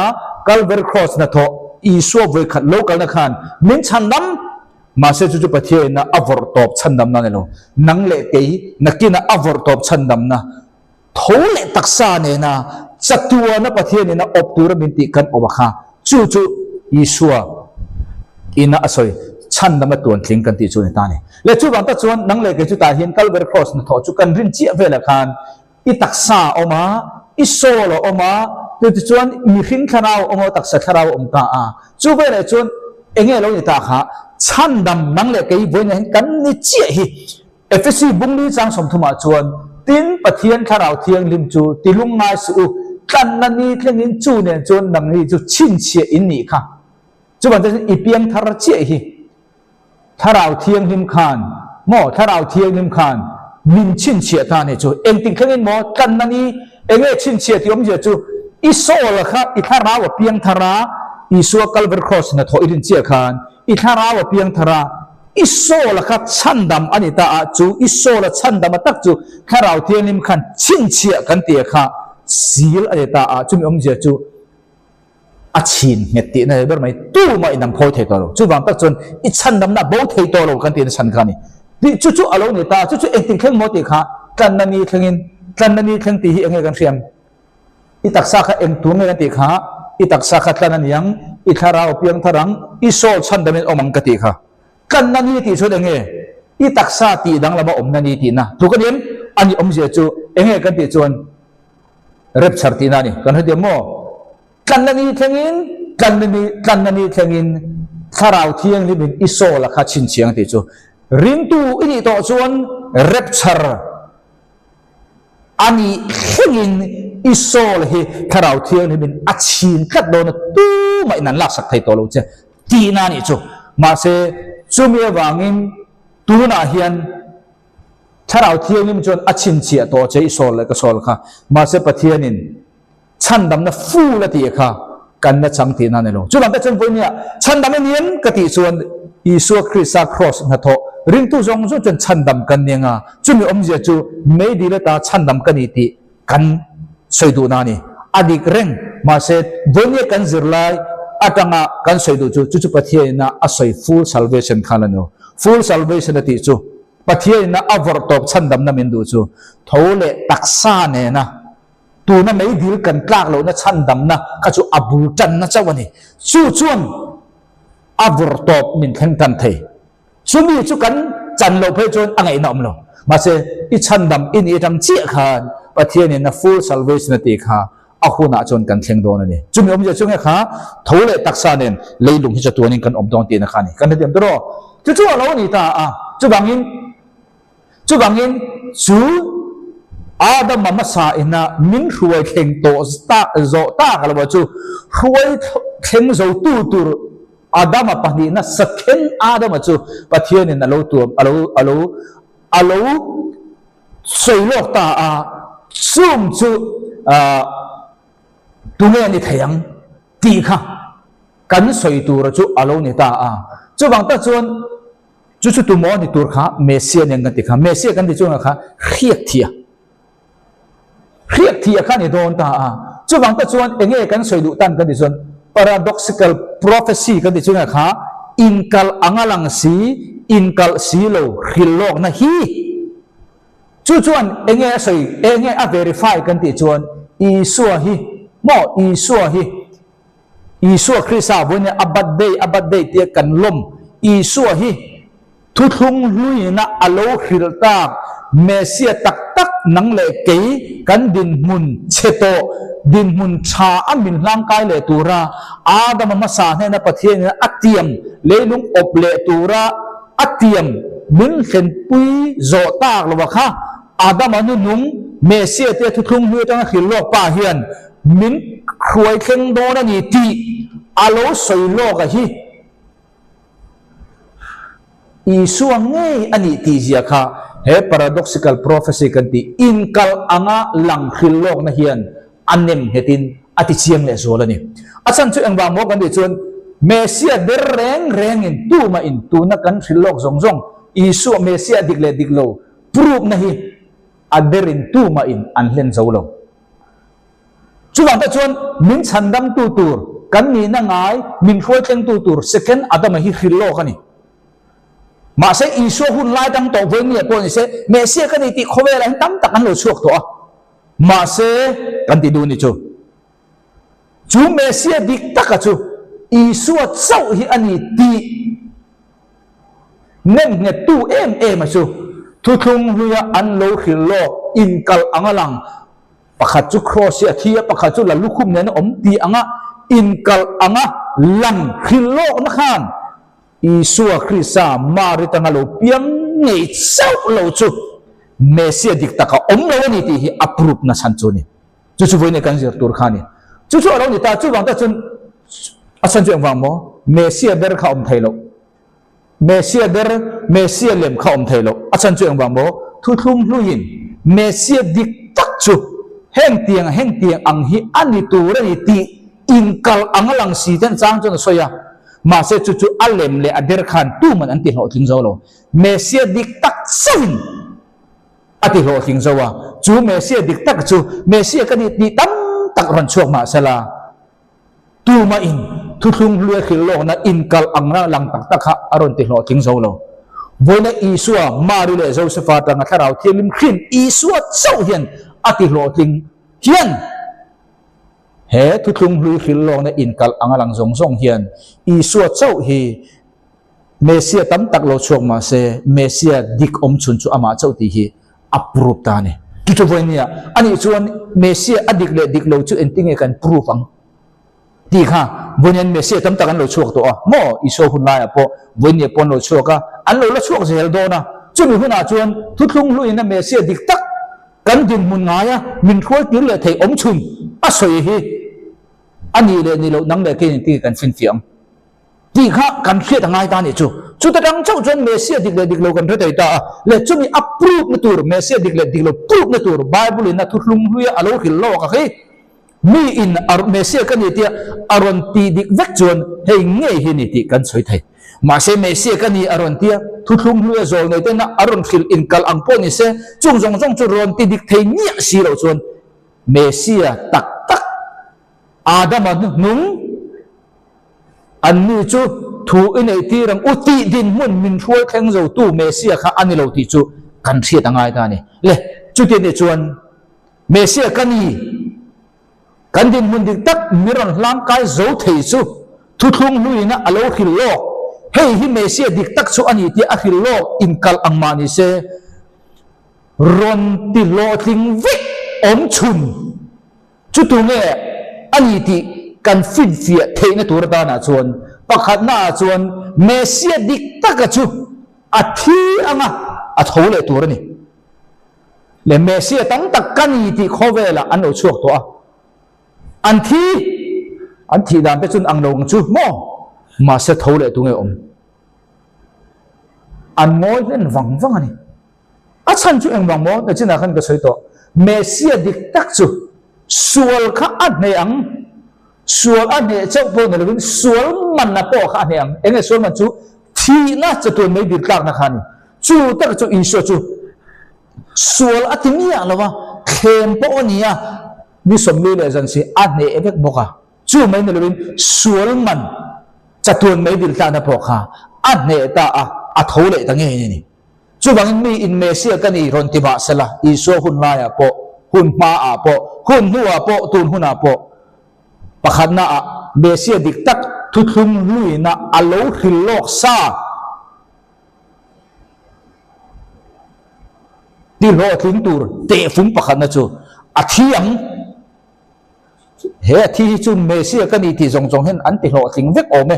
calvary cross na tho isu voi khat local na khan min chan nam ma se chu pathie na avor top chan nam na ne lo nang le ti nakina avor top chan nam na thole taksa ne na chatua na pathie ne na op tur min ti kan obakha chu isua ina asoi chan nam tuan thling kan ti chu ne ta ne le chu bang ta chuan nang le ke chu ta hian calvary cross na tho chu kan rin chi vela khan i taksa oma i solo oma tu chuan mi hring tharau oma taksa tharau om ta a chu vela chuan enge lo ni ta kha chan dam nang le ke voin hen kan ni chi hi fsc bungli chang som thuma chuan tin pathian tharau thiang lim chu tilung ngai su kan na ni thlengin chu ne chuan nang ni chu chin che in ni kha chu ban i piang thar chi hi tharau thiang lim khan mo tharau thiang lim khan min chin che ta ne chu eng ting khangin mo kan na ni enge chin che ti om je chu i so la kha i thara wa piang thara i so calvary cross na tho irin che khan i thara wa piang thara i so la kha chan dam ani ta a chu i so la chan dam tak chu tharau thiang lim khan chin che kan ti kha sil ani ta a chu mi om je chu a chin nge ti na ber mai tu mai nam phoi the to lo chu bang tak chon i chan dam na bo thei to lo kan ti na chan khani ti chu alo ni ta chu acting kheng mo ti kha kan na ni khengin kan na ni kheng ti hi enge kan riam i taksa kha eng tu nge kan ti kha i taksa kha tlan an yang i thara o piang tharang i so chan damin omang ka ti kha kan na ni ti chu enge i taksa ti dang lama om na ni ti na tu kan yem ani om je chu enge kan ti chuan rep char ti na ni kan ha de mo kan na ni khengin kan na ni khengin tharau thiang li min i so la kha chin chiang ti chu rin tu ini to chuan rapture ani khengin isol hi tharau thiang ni min achin khat do na tu mai nan lak sak thai to lo che ti na ni chu ma se chumi wangin tu na hian tharau thiang ni chuan achin chia to che isol la ka sol kha ma se pathianin chan dam na fu la ti kha kan na chang ti na ne lo chu lam ta chen voi nia chan dam ni ka ti chuan isu krista cross na tho ring tu zong zo chen chan dam kan nenga chumi om je chu mei di la ta chan dam kan ti kan soi du na ni adik reng ma se vonia kan zirlai atanga kan soi du chu pathia na asoi full salvation khalano full salvation ti chu pathia na avor top chan dam na min du chu thole taksa ne na tu na mấy deal cần tlak lo na chan dam na ka chu abul tan na chawani chu chuan avur top min theng tan thei chumi chu kan chan lo phei chuan angai nom lo ma se I chan dam in I tang chi khan pathian in na full salvation ti kha ahuna chon kan theng don ani chumi om ja chung kha thole taksa nen leilung hi chatuan in kan om don ti na khani kan dem dro chu chu lo ni ta a chu bangin chu Adam mama sa ina min ruai kheng to sta zo ta kala chu ruai kheng zo tu tur Adam apani na sakhen Adam chu pathian in alo tu alo soilok ta a sum chu tunge ni thayang ti kha kan soi tur chu alo ni ta a chu bang ta chuan chu tu mo ni tur kha mesia nen kan ti kha mesia kan ti chu kha khiak thia kha ni don ta a chu bang ta chuan enge kan soi du tan kan ti chuan paradoxical prophecy kan ti chu kha inkal angalang si inkal silo khilok na hi chu chuan enge a verify kan ti chuan Isua hi mo Isua Krista bunya abad day ti kan lom Isua hi thu thung lui na alo khilta Mesia tak nang le kei kan din mun cheto din mun cha amin lang kai le tura Adam ma sa ne na pathian na atiam leilung op le tura atiam min khen pui zo ta lo wa kha Adam anu nung Mesia te thu thung lui tang khil lok pa hian min khuai kheng do na ni ti alo soi lo ka hi Isua ngei ani ti zia kha he paradoxical prophecy kan ti inkal anga lang khilok na hian anem hetin ati chiang le zola ni achan chu engwa mo kan ti chun Mesia der reng in tu ma in tu na kan khilok zong Isua Mesia diklo proof na hi aderin tu ma in anlen zolo chu wang ta chun min chandam tu tur kan ni na ngai min khoi teng tu tur second adam hi khilok ani mà sẽ Isua hun lai tam tổ với nghĩa của sẽ Mesia cái này thì không phải là tam tắc ăn lẩu chuộc thôi mà sẽ cần thì đun đi chú Mesia đi tắc cả chú Isua sau hi anh thì nên nghe tu em mà chú thu thung lui ăn lẩu khilo in kal angalang pakhat chú cross ya thia pakhat chú là lúc khum nên om ti anga in kal anga lang khilo na khan Isua Krista marita ngalo piang ngei sau lo chu Mesia diktaka om lo ni ti hi approve na san chu ni chu voi ne kan zir tur khani chu lo ni ta chu wang ta chun asan chu wang mo Mesia der kha om thailo Mesia lem kha om thailo asan chu wang mo thu thum luin Mesia diktak chu heng tiang ang hi ani tu ra ni ti inkal angalang si ten chang chu soya mà sẽ chú alem le ader khan tu man anti ho thing zo lo Mesia dik tak savin ati ho thing zo wa chú Mesia dik tak chú Mesia ka ni tam tak ran chuak ma sala tu ma in thu thung lue khil lo na inkal angra lang tak ha aron ti ho thing zo lo voina Isua maru le Josephat ang tharau thilim khin Isua chau hian ati ho thing hian he thu thung lui khil lo na inkal angalang zong hian Isua chau hi Mesia tam tak lo chuak ma se Mesia dik om chun chu ama chau ti hi approve ta ne tu voinia ani chuan Mesia adik le dik lo chu enting e kan proof ang ti kha voinian Mesia tam tak an lo chuak to a mo Isua hun lai po voinia pon lo chuak a an lo chuak zel do na chu mi huna chuan thu thung lui na Mesia dik tak kan din mun ngaya min khoi tir le thei om chun a soi hi ani le ni lo nang le ke ti kan fin fiam ti kha kan khiat ngai ta ni chu ta dang chau chon Mesia dik lo kan re ta le chu mi approve na tur Mesia dik lo proof na tur Bible na thutlung huya alo khil lo ka khi mi in ar Mesia kan ni ti aron ti dik vek chon hei nge hi ni ti kan soi thai mà se Mesia kan ni aron ti thutlung huya zol nei te na aron khil in kal ang po ni se chung jong chu ron ti dik thei nya si lo chon Mesia tak Adam nung anni chu thu in ei ti rang uti din mun min thuai kheng zo tu Mesia kha ani lo ti chu kan thiat angai ta ni le chu ti ni chuan Mesia kan ni kan din mun dik tak miron hlang kai zo thei chu thu thlung luina alo hil lo hei hi mesia dik tak chu ani ti a hil lo inkal angmani se ron ti lo tling vik om chun chu tu nge ani ti kan fin fia theina tur da na chuan pakhat na chuan mesia dik tak chu a thi anga a thole tur ni le mesia tang tak kani ti khowela an o chuak to a an thi dan pe chun ang long chu mo ma se thole tu nge om an ngoi len wang wang ani a chan chu eng wang mo na china khan ka soi to mesia dik tak chu sual kha at ne ang sual at ne chau po na lewin sual man na po kha ne ang enge sual man chu thi na chatu mai dik tak na khani chu tak chu in sho chu sual atimia lawa khem po nia ni somli le jan si at ne evek boka chu mai na lewin sual man chatu mai dik tak na po kha at ne ta a thole ta nge ni chu bang mi in mesia kani ron ti ba sala iso hun la ya po hun ma a po hun huwa po tun huna po pakhat na mesia dik tak thu thlung luina alo hil lok sa ti lo tling tur te fung pakhat na chu a thiang he thi chu mesia kani ti jong jong hen an ti lo tling vek ome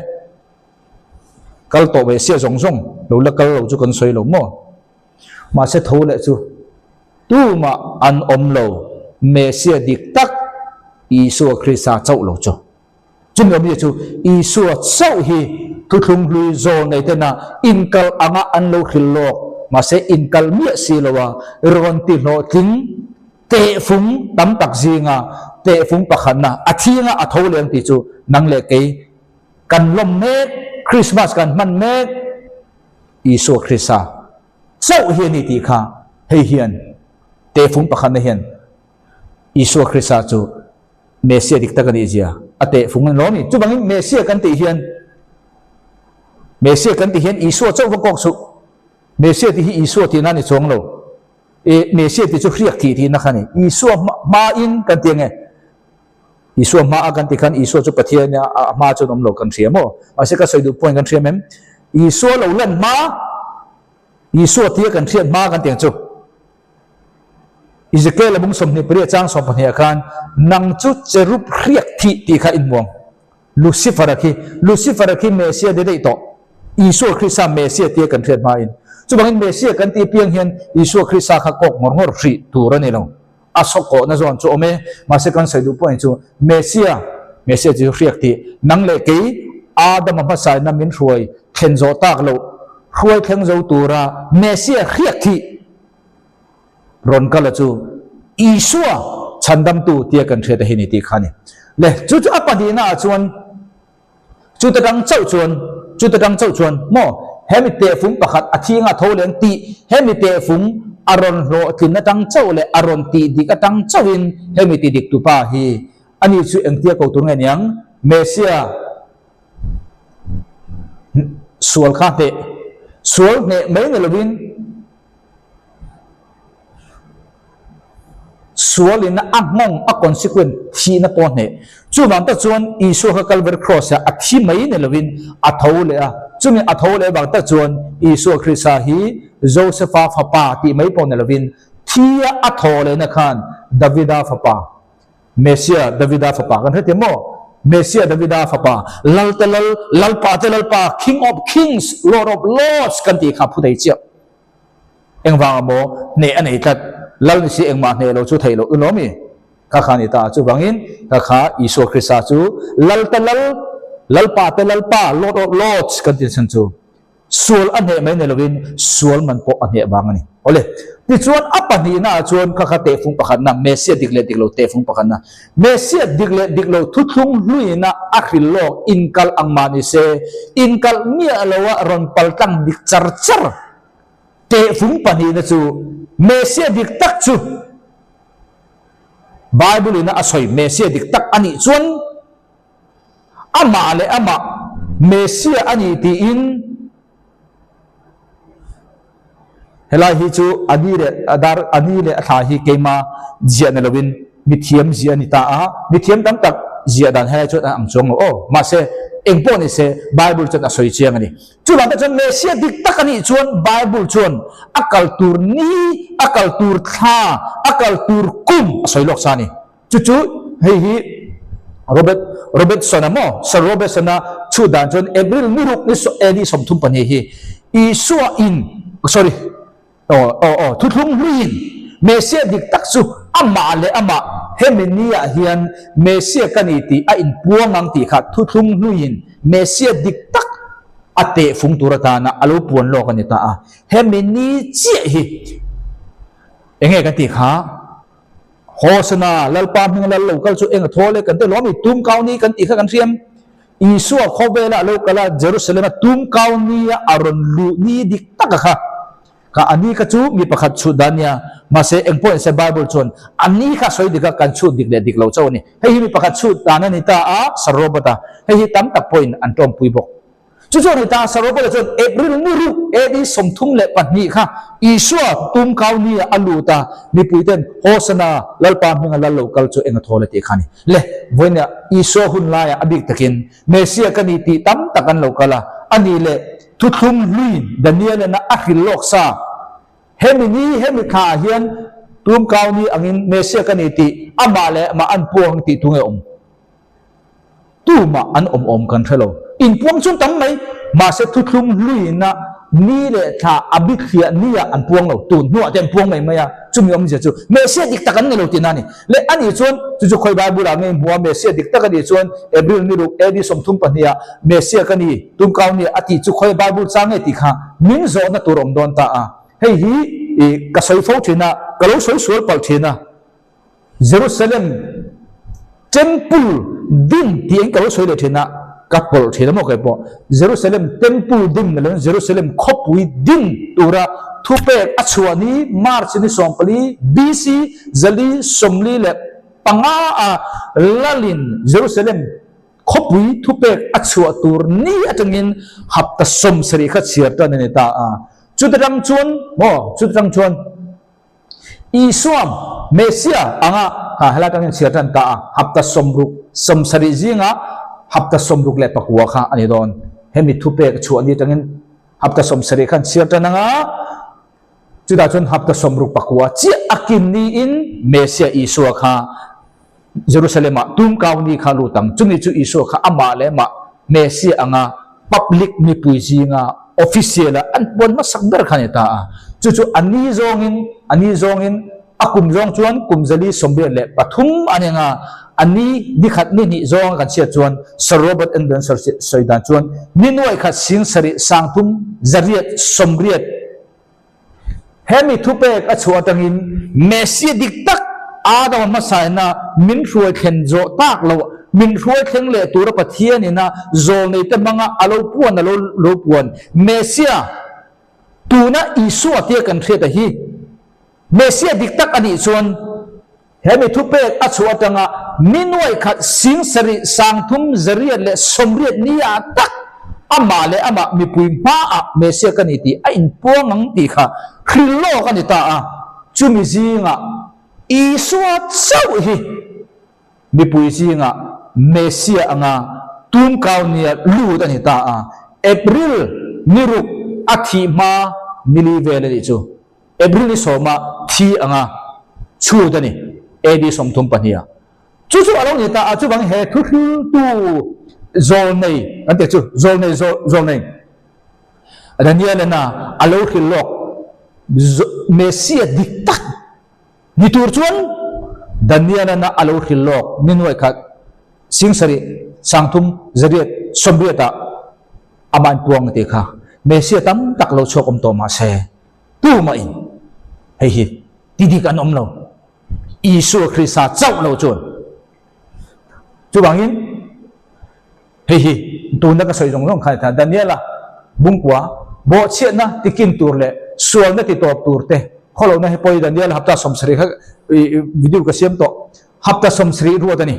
kal to mesia jong jong lo la kal lo chu kan soi lo mo mà sẽ thấu lại chú tu mà ăn lo Mesia dik tak Isu Krista châu lo cho chúng ta biết chú Isu châu hi thu thung lui zo này thế na inkal anga an lo khilo mà sẽ inkal mía si lo wa ron ti lo ting te phúng tam tak zinga te phúng pakhana athinga athau leng ti chu nang le ke kan lom mek Christmas kan man mek Isu Krista sau hiền thì kha hay hiền te phúng pakhan hiền Isu Krista chu Mesia dik ta kan izia ate phúng lo mi chu bang Mesia kan ti hiền Mesia kan ti hiền Isu chau va kok su Mesia ti hi Isu ti na ni chong lo Mesia ti chu riak thi na khani Isu ma in kan ti nge Isu ma kan ti kan Isu chu pathian ya ma chu nom lo kan thiamo ase ka soi du point kan thiam em Isu lo len ma Isu tia kan thiat ma kan tiang chu Ezekiel bung som ni priya chang som phania khan nang chu cherup riak thi ti kha in mong Lucifer ki Mesia de to Isu Krista Mesia tia kan thiat ma in chu bangin Mesia kan ti piang hian Isu Krista kha kok ngor ri tur ani lo asoko na zon chu ome ma se kan sai du point chu Mesia chu riak ti nang le ke Adam ma sai na min ruai khen zo tak lo khuai theng zo tura Mesia khiak thi ron kala chu Isua chandam tu tia kan theta hini ti khani le chu apadi na chuan chu ta dang chau chuan mo hemite phung pakhat athinga tholeng ti hemite phung aron ro tin na tang chau le aron ti dik atang chawin hemite dik tu pa hi ani chu engtia ko tur nge nyang Mesia sual kha te sual ne mấy người lovin sual in among a consequent thi na pon ne chu man ta chuan Isu ka Calvary cross a thi mấy người lovin a thole a chu mi a thole bang ta chuan Isu Krista hi Joseph fa pa ti mấy pon ne lovin thi a thole na khan Davida fa pa Mesia Davida fa pa kan he mo Mesia Davida fapa lal pa King of Kings Lord of Lords kan ti kha phudai chiap engwang mo ne anei tat lal si engma ne lo chu thailo ulomi ka khani ta chu bangin ka kha Isu Krista chu lal pa Lord of Lords kan ti san chu sual ane mai ne lovin sual man po ane bangani ole ti chuan apani na chuan kha te phung pakhat na Mesia diklo te phung pakhat na Mesia diklo thuthlung luina akhil lo inkal angmani se inkal mia lawa ron paltang dik char te phung pani na chu Mesia dik tak chu Bible ina asoi Mesia dik tak ani chuan ama Mesia ani ti in helai hi chu adire adar adile tha hi keima jian lovin mi thiam zia ni ta a mi thiam tam tak zia dan hai chot ang chong o ma se engpo ni se bible chot a soi chiang ani chu la ta chon mesia dik tak ani chuan bible chuan akal tur ni akal tur tha akal tur kum soi lok sa ni chu hei hi Robert Sonamo Sir Robert Sona chu dan chon April miruk ni so edi somthum pani hi isua in sorry thuthum luin mesia dik tak su ama le ama hemenia hian mesia kaniti a in puangang ti kha thuthum luin mesia dik tak ate phung turata na alo puan lo kanita a hemeni chi hi enge kan ti kha hosana lalpa ming lal local chu eng thole kan te lomi tum kauni kan ti kha kan riam isua khobela lokala Jerusalem tum kauni aron lu ni dik tak kha ka ani ka chu mi pakhat chu dania ma se engpo se bible chon ani kha soi dika kan chu dik le dik lo chaw ni hei mi pakhat chu dana ni ta a sarobata hei tam tak point an tom pui bok chu chu ni ta sarobata chon April ni ru edi somthum le patni kha isua tum kauni aluta mi puiten hosana lalpa minga lal local chu eng thole ti khani le voina isua hun la ya abik takin mesia kaniti tam takan lokala ani le thuthum luin daniel na akhil loksa hemini hemikha hian tum kauni angin mesia kaniti amale ma an puang ti tunge tuma an om kan thelo in puang chun tam mai ma se thuthum luin na ni le tha abikhia nia an puang lo tun nu aten puang mai maya chumi je chu mesia dik takan ne lo tinani le ani chon chu khoi bible a ngai bua mesia dik takani chon April ni ru edi somthum pania mesia kani tum kauni ati chu khoi bible change ti kha min zo na turom don ta a hei hi ka soi fo thina kalo soi sol pal thina Jerusalem temple din tiang kalo soi le thina kapol thina mo kai po Jerusalem temple din na Jerusalem khopui din tura thupe achuani march ni sompali BC zali somli le panga a lalin Jerusalem khopui thupe achua tur ni atangin hapta som sri kha chiarta ne ta a chudrang chuan isuam mesia anga ha halakang chiartan ta hapta somruk somsari jinga hapta somruk le pakwa kha ani don hemi thupe chuani tangin hapta somsari khan chiarta nanga chuda chun hapta somruk pakwa chi akin ni in mesia isua kha Jerusalem tum kauni kha lutang chumi chu isua kha amale ma mesia anga public ni puijinga official an pon ma sakdar khaneta chu ani zongin akum zong chuan kumzali sombe le pathum anenga ani dikhat ni zong kan sia chuan Robert and then soidan chuan minwai kha sing sari sangtum zariat somriat hemi thupek achuatangin mesia diktak adam masaina min ruai khenjo tak lo min ruai kheng le tura pathian ina zol nei te manga alo puan mesia tuna isu atia kan theta hi mesia diktak ani chuan hemi thupek achuatanga minwai khat sing sari sangthum zariat le somriat nia tak ama le ama mi pui ma a mesia kaniti a in puangang ti kha khrillo kanita a chumi zinga isua chau hi mi pui zinga mesia anga tum kaunia lu tani ta a April niruk athi ma nili vele ni chu April ni soma thi anga chu tani edi somthum pania chu along ni ta a chu bang he thu tu zol nei ante chu zol nei Daniel na alo khilok mesia diktak ni tur chuan Daniel na alo khilok minwai khat singsari sangthum zariat somriata aman puang te kha mesia tam tak lo chokom to ma se tu ma in hei hi tidi kan om lo isu krista chau lo chun chu bangin hei hi tu na ka soi jong khai tha Daniela bungkwa bo chiat na tikin tur le sual na ti top tur te kholo na he poi Daniel hapta somsri kha video ka siam to hapta somsri ruatani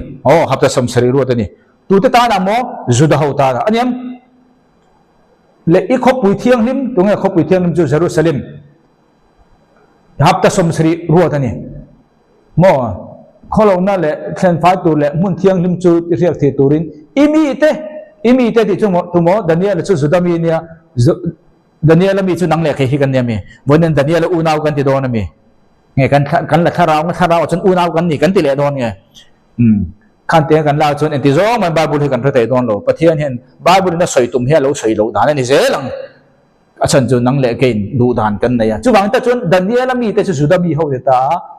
hapta somsri ruatani tu te ta na mo juda ho ta aniam le i khop pui thiang lim tunga khop pui thiang lim chu Jerusalem hapta somsri ruatani mo kholo na le thlen fai tur le mun thiang lim chu ti riak thi turin imi te ti tumo Daniel chu Zudami nia Daniel mi chu nang le ke hi kan ne mi bonen Daniel unaw kan ti don mi nge kan la tharau chun unaw kan ni kan ti le don nge kan te kan la chun enti zong man Bible kan thate don lo pathian hen Bible na soi tum he lo soi lo dan ni zelang achan chu nang le ke du dan kan ne ya chu bang ta chun Daniel mi te chu Zudami ho ta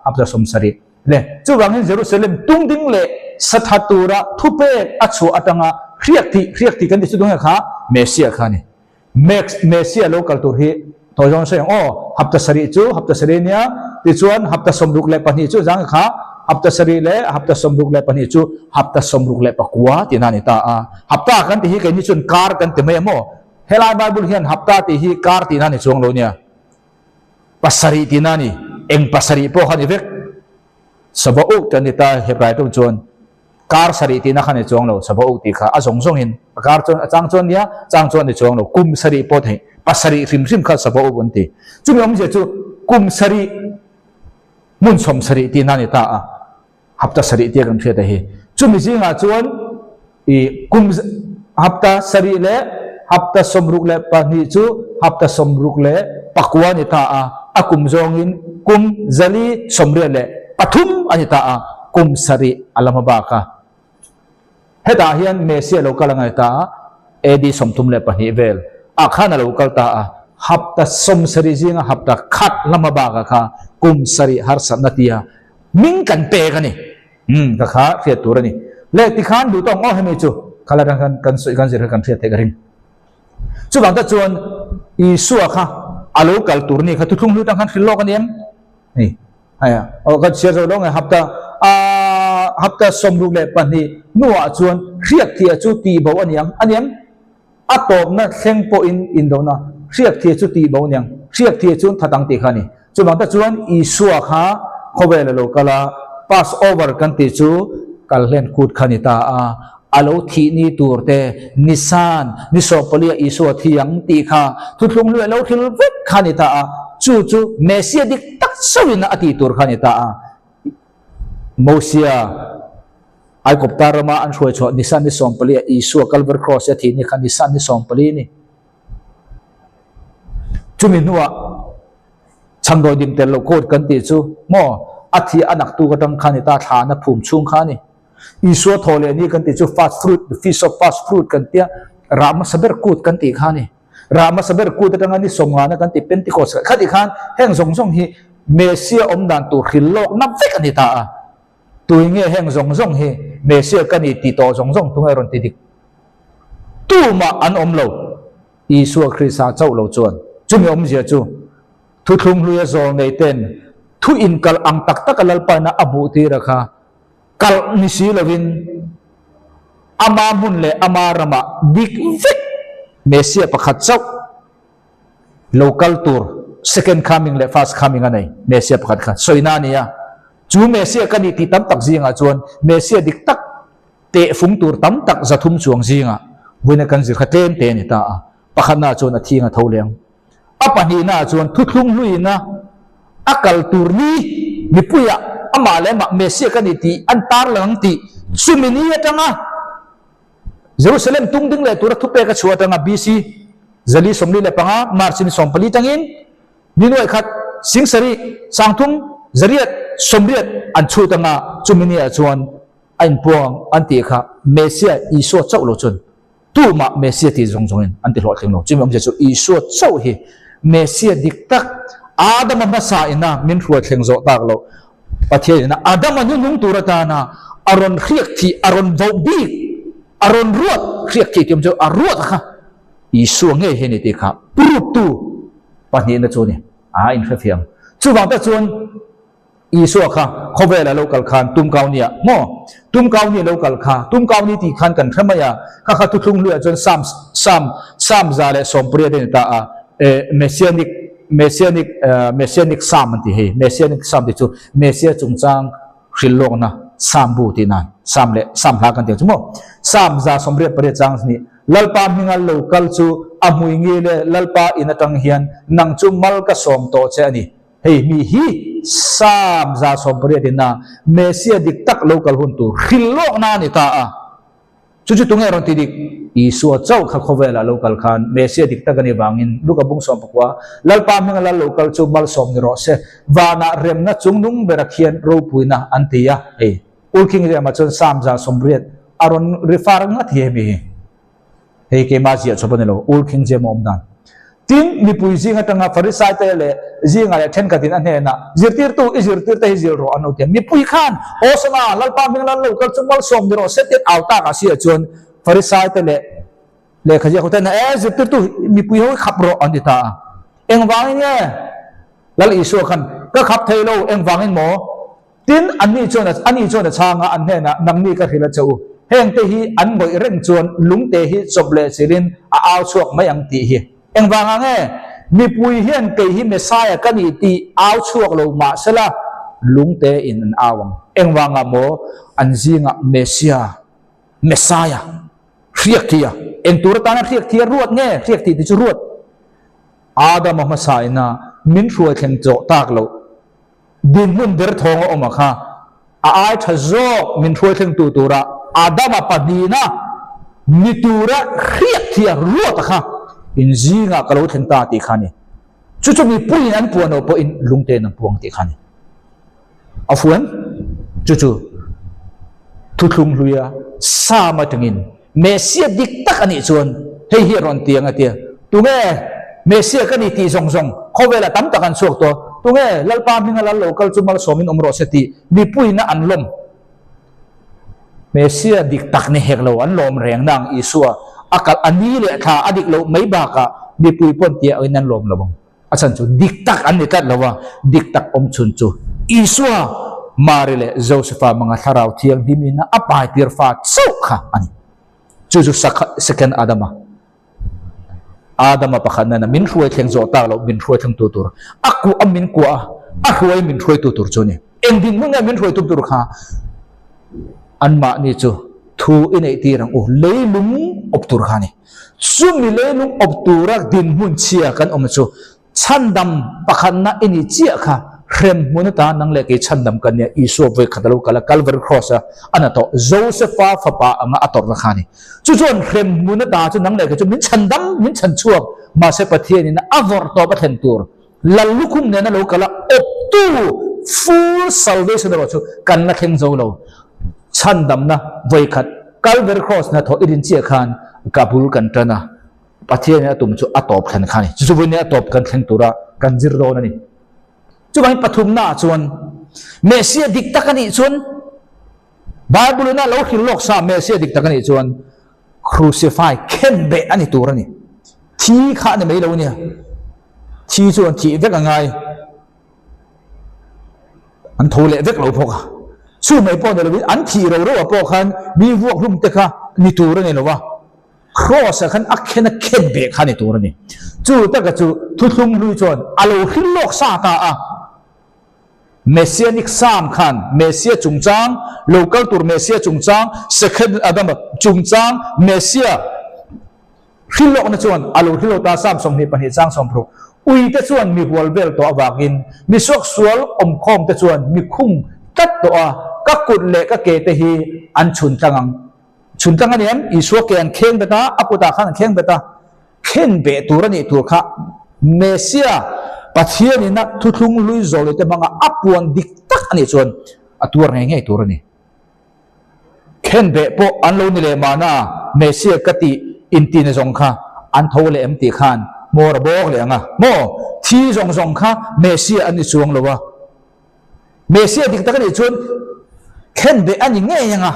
apsa somsari le chu bang hen Jerusalem tung ding le sathatura thupe achu atanga riak ti kan ti chu dong kha Mesia kha ni Mesia local tur hi to jong se hapta sari nia ti chuan hapta somruk le pani chu jang kha hapta sari le hapta somruk le pani chu hapta somruk le pakwa ti na ni ta a hapta kan ti hi ke ni chun kar kan ti me mo helai Bible hian hapta ti hi kar ti na ni chuang lo nia pasari ti na ni eng pasari po kha ni vek sabau kan ni ta hebrai tu chuan kar sari ti na kha ni chuang lo sabau ti kha azong zong hin kar chon chang chon nia chang chon ni chuang lo kum sari po thei pasari rim kha sabau bon ti chu mi om je chu kum sari mun som sari ti na ni ta a hapta sari ti kan thia ta hi chu mi jinga chuan I kum hapta sari le hapta somruk le pani chu hapta somruk le pakwa ni ta a akum zong in kum zali somre le pathum ani ta a kum sari alama ba ka heta hian Mesia local ngai ta edi somthum le pani vel akhana local ta a hapta som sari jinga hapta khat lama ba ka kha kum sari har sanatia ming kan pe ka ni ka kha thia tur ni le ti khan du tong he me chu khala kan soi kan zir kan thia te garin chu bang ta chuan I suwa kha local tur ni kha tu thung lu tang khan khil lo kan em ni aya o ka sia zo dong hapta somruk le pani nuwa chuan riak thia chu ti bo aniam atop na thleng po in do na riak thia chu ti bo niang riak thia chun thatang ti khani chu bang ta chuan I suwa kha khovel lo kala pass over kan ti chu kalhen kut khani ta a alo thi ni turte nisan ni sopolia isu thiang ti kha thutlung lu lo thil vek khani ta a chu Mesia dik tak sawina ati tur khani ta a Mosia ai koptarama an shoi cho nisan ni sopolia isu Calvary cross ya thi ni khan nisan ni sompoli ni chuminua chamdo dim tel lo code kan ti chu mo athi anak tu ka tang khani ta thana phum chung khani isu thole ni kan ti chu fast fruit the feast of fast fruit kan tia rama saber kut kan ti khani rama saber kut tang ani somga na kan ti pentecost khati khan heng zong hi Mesia om dan tu khilok na vek ani ta a tuinge heng zong hi Mesia kan ni ti to zong tu ngai ron ti dik tu ma an om lo isu Krista chau lo chuan chumi om je chu thu thung lu ya zol nei ten thu in kal ang tak alal pa na abu ti rakha kal ni si lovin ama mun le ama rama dik vek Mesia pakhat chau local tour second coming le first coming anai Mesia pakhat kha soina nia chu Mesia kan ti tam tak zinga chuan Mesia dik tak te phung tur tam tak zathum chuang zinga buina kan zir khaten te ni ta pakhat na chuan a thinga tholeng apani na chuan thutlung luina akal turni nipuya amale ma Mesia kan ti antar lang ti sumini atanga Jerusalem tungding le tur thupe ka chuwa tanga BC zali somli le panga marchin sompali tangin ninoi khat singsari sangthum zariat somriat an chu tanga chumini a chuan ain puang anti kha Mesia iso chau lo chun tu ma Mesia ti zongin anti lo thing lo chimam je chu iso chau hi Mesia diktak Adam masa ina min ruwa theng zo tak lo pathian na Adam anu nung turata na aron khiak thi aron vobi aron ruat khiak thi tim jo aruat kha isu nge he ni ti kha prutu pani na chuni in kha fiam chu wang ta chun isu kha khowela local khan tum kaunia mo tum kauni local kha tum kauni ti khan kan thamaya kha tu thung lu chun sam za le sompre den ta a messianic sam ti he messianic sam ti chu Mesia chungchang khilok na sambu ti nan sam ha kan ti chu mo sam za somre pare chang ni lalpa mingal local chu amui nge le lalpa inatang hian nang chu mal ka som to che ani hei mi hi sam za sombre dina Mesia diktak local huntu khillo na ni ta a chu tungai ron ti dik isu chau kha khowela local khan Mesia diktak ani wangin luka bung som pakwa lalpa menga la local chu mal som ni ro se wana remna chungnung berakhian ro puina antia e ulking re ma chon sam za sombre aron refer nga thi mi hei ke ma ji chobonelo ulking je mom dan tin mi pui zinga tanga farisai te le zinga le then katin ane na zirtir tu izirtir te zir ro anu te mi pui khan osana lalpa ming lan local chumal som diro setet auta ka sia chon farisai te le khaji khota na zirtir tu mi pui ho khap ro anita eng wangin nge lal isu khan ka khap thailo eng wangin mo tin ani chona changa anne na namni ka khila chau heng te hi an boi reng chon lung te hi choble sirin a aw chuak mai ang ti hi eng wanga nge mi pui hian ke hi Messiah kani ti aw chuak lo ma sala lungte in an awang eng wanga mo an zinga Messiah riak thia eng tur ta na riak thia ruat nge riak ti ti chu ruat Adam ma sai na min ruai thleng cho tak lo din mun der thong oma kha a ai thazo min ruai thleng tu tura Adam padina mitura riak thia ruat kha in zinga kalau thenta ti khani chu mi pui an puano po in lungte na puang ti khani afuan chu thuthung luya sama tengin Mesia diktak ani chuan hei hi ron tiang atia tunge Mesia kani ti song khowela tam takan suak to tunge lalpa minga lal local chumal somin umro seti mi pui na anlom Mesia diktak ni heklo an lom reng nang isua akal ani le tha adik lo mai ba ka mi pui pon tia oi nan lom lobong achan chu diktak an ni kat lawa diktak om chun chu isua marile Josepha mga tharau thiang dimina apai tir fa chukha ani chu second Adama pakhan na min ruai thleng zo ta lo min ruai thang tu tur aku amin kwa a ruai min ruai tu tur chuni ending munga min ruai tu tur kha anma ni chu thu in ei tirang leilung optur khani sumi leilung opturak din mun chia kan om chu chandam pakhan na ini chia kha rem munata nang le ke chandam kan ya isu ve khadalo kala Calvary cross anato Josepha fapa anga ator na khani chu chon rem munata chu nang le ke chu min chan chuak ma se pathiani na avor to pathen tur lalukum ne na lo kala optu full salvation ro chu kan na theng zo lo chandam na voi khat Calvary cross na tho irin chia khan kabul kan tana pathian tum chu atop khan khani chu ne atop kan theng tura kan jir ro na ni chu bang pathum na chuan Mesia diktakani chuan Bible na lo khil lok sa Mesia diktakani chuan crucify khen be ani turani thi kha ne mai lo ni thi chuan thi vek angai an thole vek lo phoka chu mai po de lo an thi ro po khan mi vuak lum te kha ni turani lo wa cross khan akhen khen be kha ni turani chu ta ka chu thuthum lui chuan alo khil lok sa ta a Messianic Sam Khan, Messia Chungchang, local tour Messia Chungchang, second Adam Chungchang, Messia Hilok na chuan, alo hilo ta sam som ni pani chang som pro. Ui te chuan mi hualbel to awagin, mi sok sual khom te chuan mi khung tat to a ka kut le ka ke te hi an chun tangan yan isu ke an kheng beta aputa khan kheng beta khen be turani tur kha Messia pathian ina thuthung lui zol te manga apuan diktak ani chuan atur nge turani khen be po anlo ni le mana Mesia kati intin zong kha an thole empty khan mor bok le anga mo thi zong kha Mesia ani chuang lowa Mesia diktak ani chuan khen be ani nge yanga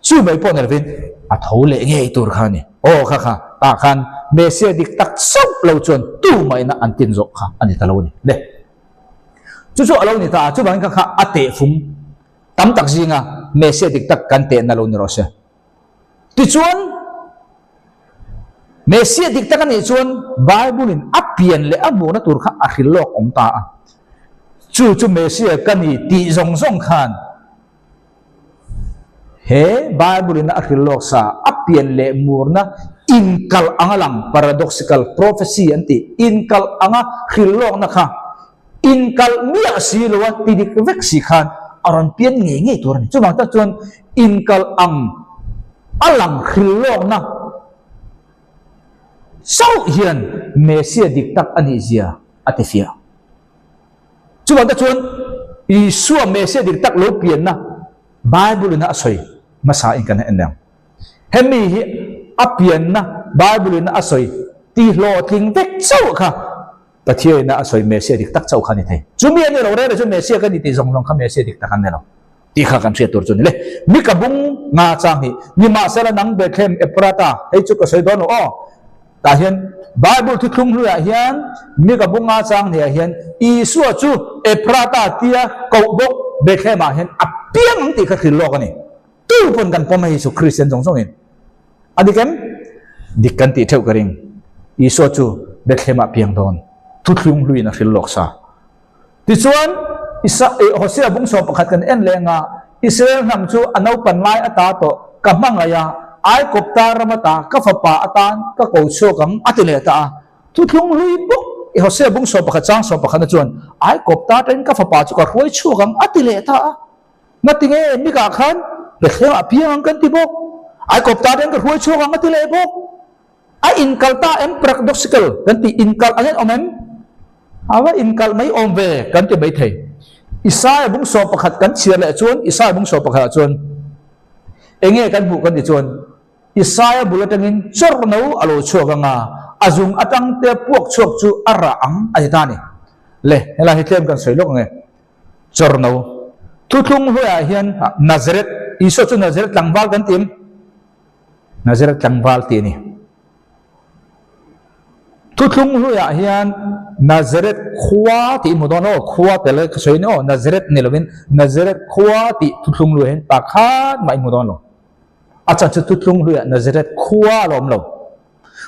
chu mai po nervin a thole nge tur khani o kha ta khan Mesia diktak sok lo chuan tu mai na antin zo kha ani talo ni le chu alo ni ta chu bang kha ate fum tam tak zinga Mesia diktak kan te na lo ni ro se ti chuan Mesia diktak ani chuan Bible in apian le amu na tur kha a khilok om ta a chu Mesia kani ti zong khan he Bible in akhilok sa apian le murna inkal angalang paradoxical prophecy anti inkal anga khilok na kha inkal mia si lo ti dik vek si khan aron pian nge nge tur ni chumang ta chuan inkal ang alang khilok na sau hian mesia dik tak ani zia atefia chumang ta chuan isua mesia dik tak lo pian na bible na asoi masa in kan enam hemi hi apian na bible na asoi ti lo ting vek sau kha pathian na asoi mesia dik tak chau khani thei chumi ani lo re chu mesia kan ti zong long kha mesia dik tak kan ne lo ti kha kan thia tur chu ni le mi ka bung nga chang hi ni ma sala nang Bethlehem Ephrata hei chu ka soi don o ta hian bible thu thung lu ya hian mi ka bung nga chang ne hian isu chu Ephrata tia ko bok Bethlehem a hian apiang ti kha thil lo ka ni tu pon kan pom hi su Christian jong jong in adikem dikkan ti theu karing isu chu Bethlehem a piang don thu thung lui na thil lok sa ti chuan Hosea bung so pakhat kan en lenga Israel nam chu anau pan lai ata to ka mangaya ai kopta ramata ka fapa atan ka ko so kang atile ta thu thung lui bu Hosea bung so pakhat chang so pakhat na chuan ai kopta ten ka fapa chu ka roi chu kang atile ta natinge mi ka khan Bethlehem apiang kan ti bok ai kopta ten ka roi chu kang atile bok ai inkal ta em paradoxical kan ti inkal angen omen awa inkal mai omve kan ti bai thei Isaiah bung so pakhat kan chia le chuan Isaiah bung so pakhat chuan enge kan bu kan ti chuan Isaiah bulatangin chorno alo chuanga azung atang te puak chuak chu ara ang ai ta ni le hela hitlem kan soilok nge chorno tuthung hoya hian Nazareth iso chu Nazareth tlangwal kan tim Nazareth tlangwal ti ni tuthung hoya hian Nazareth khwa ti mudono khwa tele soino Nazareth nilovin Nazareth khwa ti tuthung lu hen pakhat mai mudono acha chu tuthung lu ya Nazareth khwa lom lo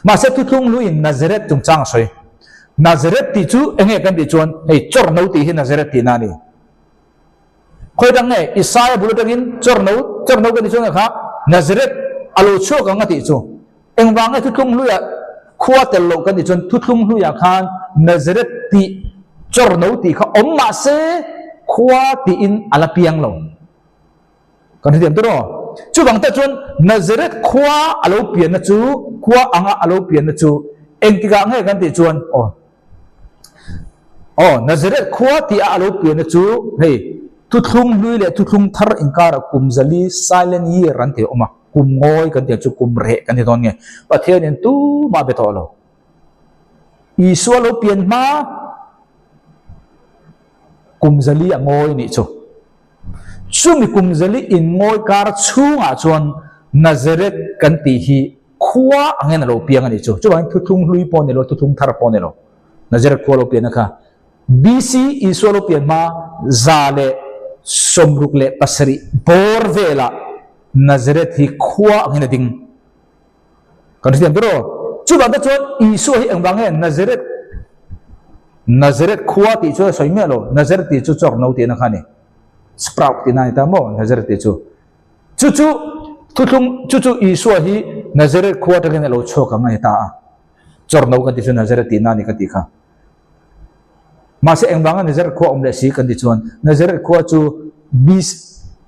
ma se tuthung lu in Nazareth tung chang soi Nazareth ti chu enge kan ti chuan hei chor no ti hi Nazareth ti nani khoi dang nge Isaiah bulutangin chor no kan ti chuan kha Nazareth alo chu ka ngati chu engwang nge tuthung lu ya khwa tel lo kan ti chuan tuthung lu ya khan Nazareth ti chor no ti kha omma se khwa ti in alapiang lo kan ti dem to chu bang ta chuan Nazareth khwa alo pian na chu khwa anga alo pian na chu engtika nge kan ti chuan Nazareth khwa ti alo pian na chu hei tuthung lui le tuthung thar inkara kumzali silent year ran te oma kum ngoi kan ti chu kum re kan ti don nge pathian en tu ma be to lo isu alo pian ma kumzali angoi ni chu sumi kumzali in ngoi kar chunga chuan Nazareth kan ti hi khwa angen lo piang ani chu chuan thuthung hlui pon lo thuthung thar pon lo Nazareth khwa lo pian kha BC isu lo pian ma zale somruk le pasari bor vela Nazareth hi khwa angen ding kan ti bro chuan ta chuan isu hi angwang Nazareth khwa ti chu soime lo Nazareth ti chu chok no ti na khani sprout ti nai ta mo Nazareth ti chu chu isu hi Nazareth khwa ta gen lo chok ngai ta chor no kan ti chu Nazareth ti na ni ka ti kha ma se angwang Nazareth khwa om le si kan ti chuan Nazareth khwa chu bis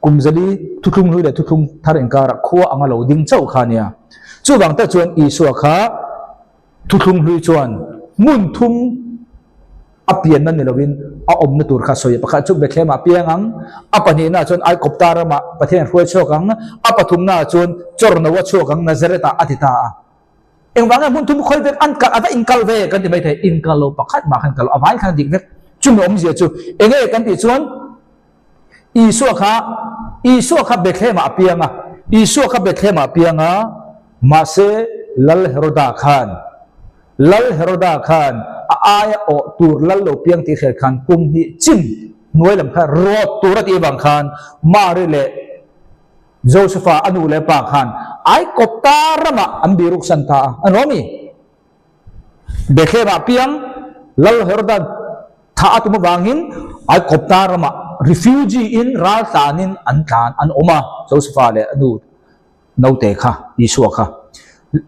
kumzali tuthung hui le tuthung thar engkara khwa anga lo ding chau khania chu bang ta chuan isu kha tuthung hui chuan mun thum apian nan nilovin a om na tur kha soi pakha chu Bethlehem apiang ang apani na chuan ai koptar ma pathian ruai chokang apathum na chuan chorno wa chokang Nazareth a atita engwang mun thum khoi vek an ka ava inkal ve kan ti mai the inkal lo pakhat ma khan kal avai khan dik vek chu om zia chu enge kan ti chuan isu kha Bethlehem apianga isu kha Bethlehem apianga ma se lal heroda khan aya o tur lal lo piang ti kher khan kum ni chin noi lam kha rot turat i bang khan mari le Josepha anu le pa khan ai koptarama ambiruk santa anomi Bethlehem apiang lal heroda tha atuma bangin ai koptarama refugee in raltanin an oma Josepha le anu naute kha isu kha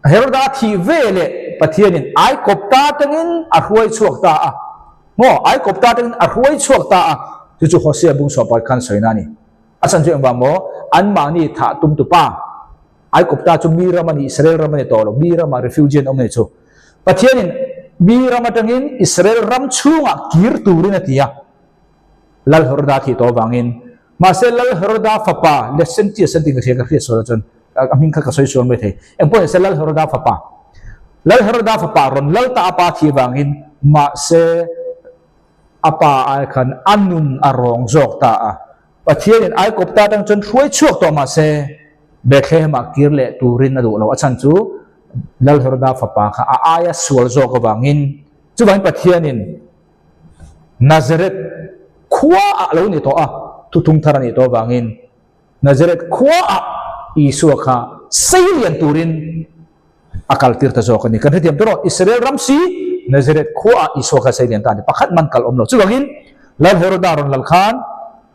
Heroda thi vele pathianin ai kopta tangin a huai chuak ta a mo ai kop ta ten a ruai chuak ta a chu Hosea bung so par khan soina ni asan chu eng mo an ma ni tha tum tu pa ai kop ta chu mi ramani Israel ramani to lo mi rama refugee om ne chu pathianin mi rama tangin Israel ram chunga kir turin atia lal horda thi to wangin masel lal horda fapa lesson ti senting ka ka so chon amin ka soi so me the em po lal horda fapa ron lal ta apa thi wangin ma se apa ai khan anun arong jok ta a pathianin ai kop ta tang chon ruai chuak to ma se Bethlehem akir le turin na do lo achan chu lal horda fapa kha aya sual zo ko bangin chu bang pathianin Nazareth khwa a lo ni to a tutung tharani to bangin Nazareth khwa a Isu kha sailian turin akal tir ta zo ko ni kan hetiam to Israel ramsi Nazareth khwa Isu kha sailian ta ni pakhat man kal om lo chu bangin lal horda ron lal khan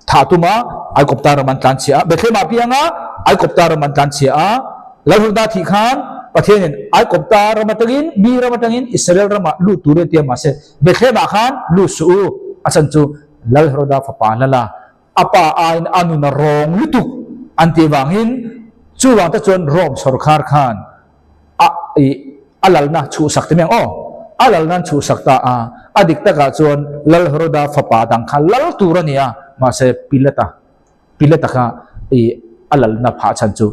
thatuma ai koptar man kan chia Bethlehem apianga ai koptar man kan chia lal horda thi khan pathianin ai koptar matagin mi ramatangin Israel rama lu ture tia mase Bethlehem khan lu su achan chu lal horda fapa lala apa ain anu na rong lutuk anti wangin chu wang ta chon rom sarkar khan alal na chu sakte meng alal nan chu sakta adik ta ka chon lal horda fapa dang khan lal turania mase pilata ka alal na pha chan chu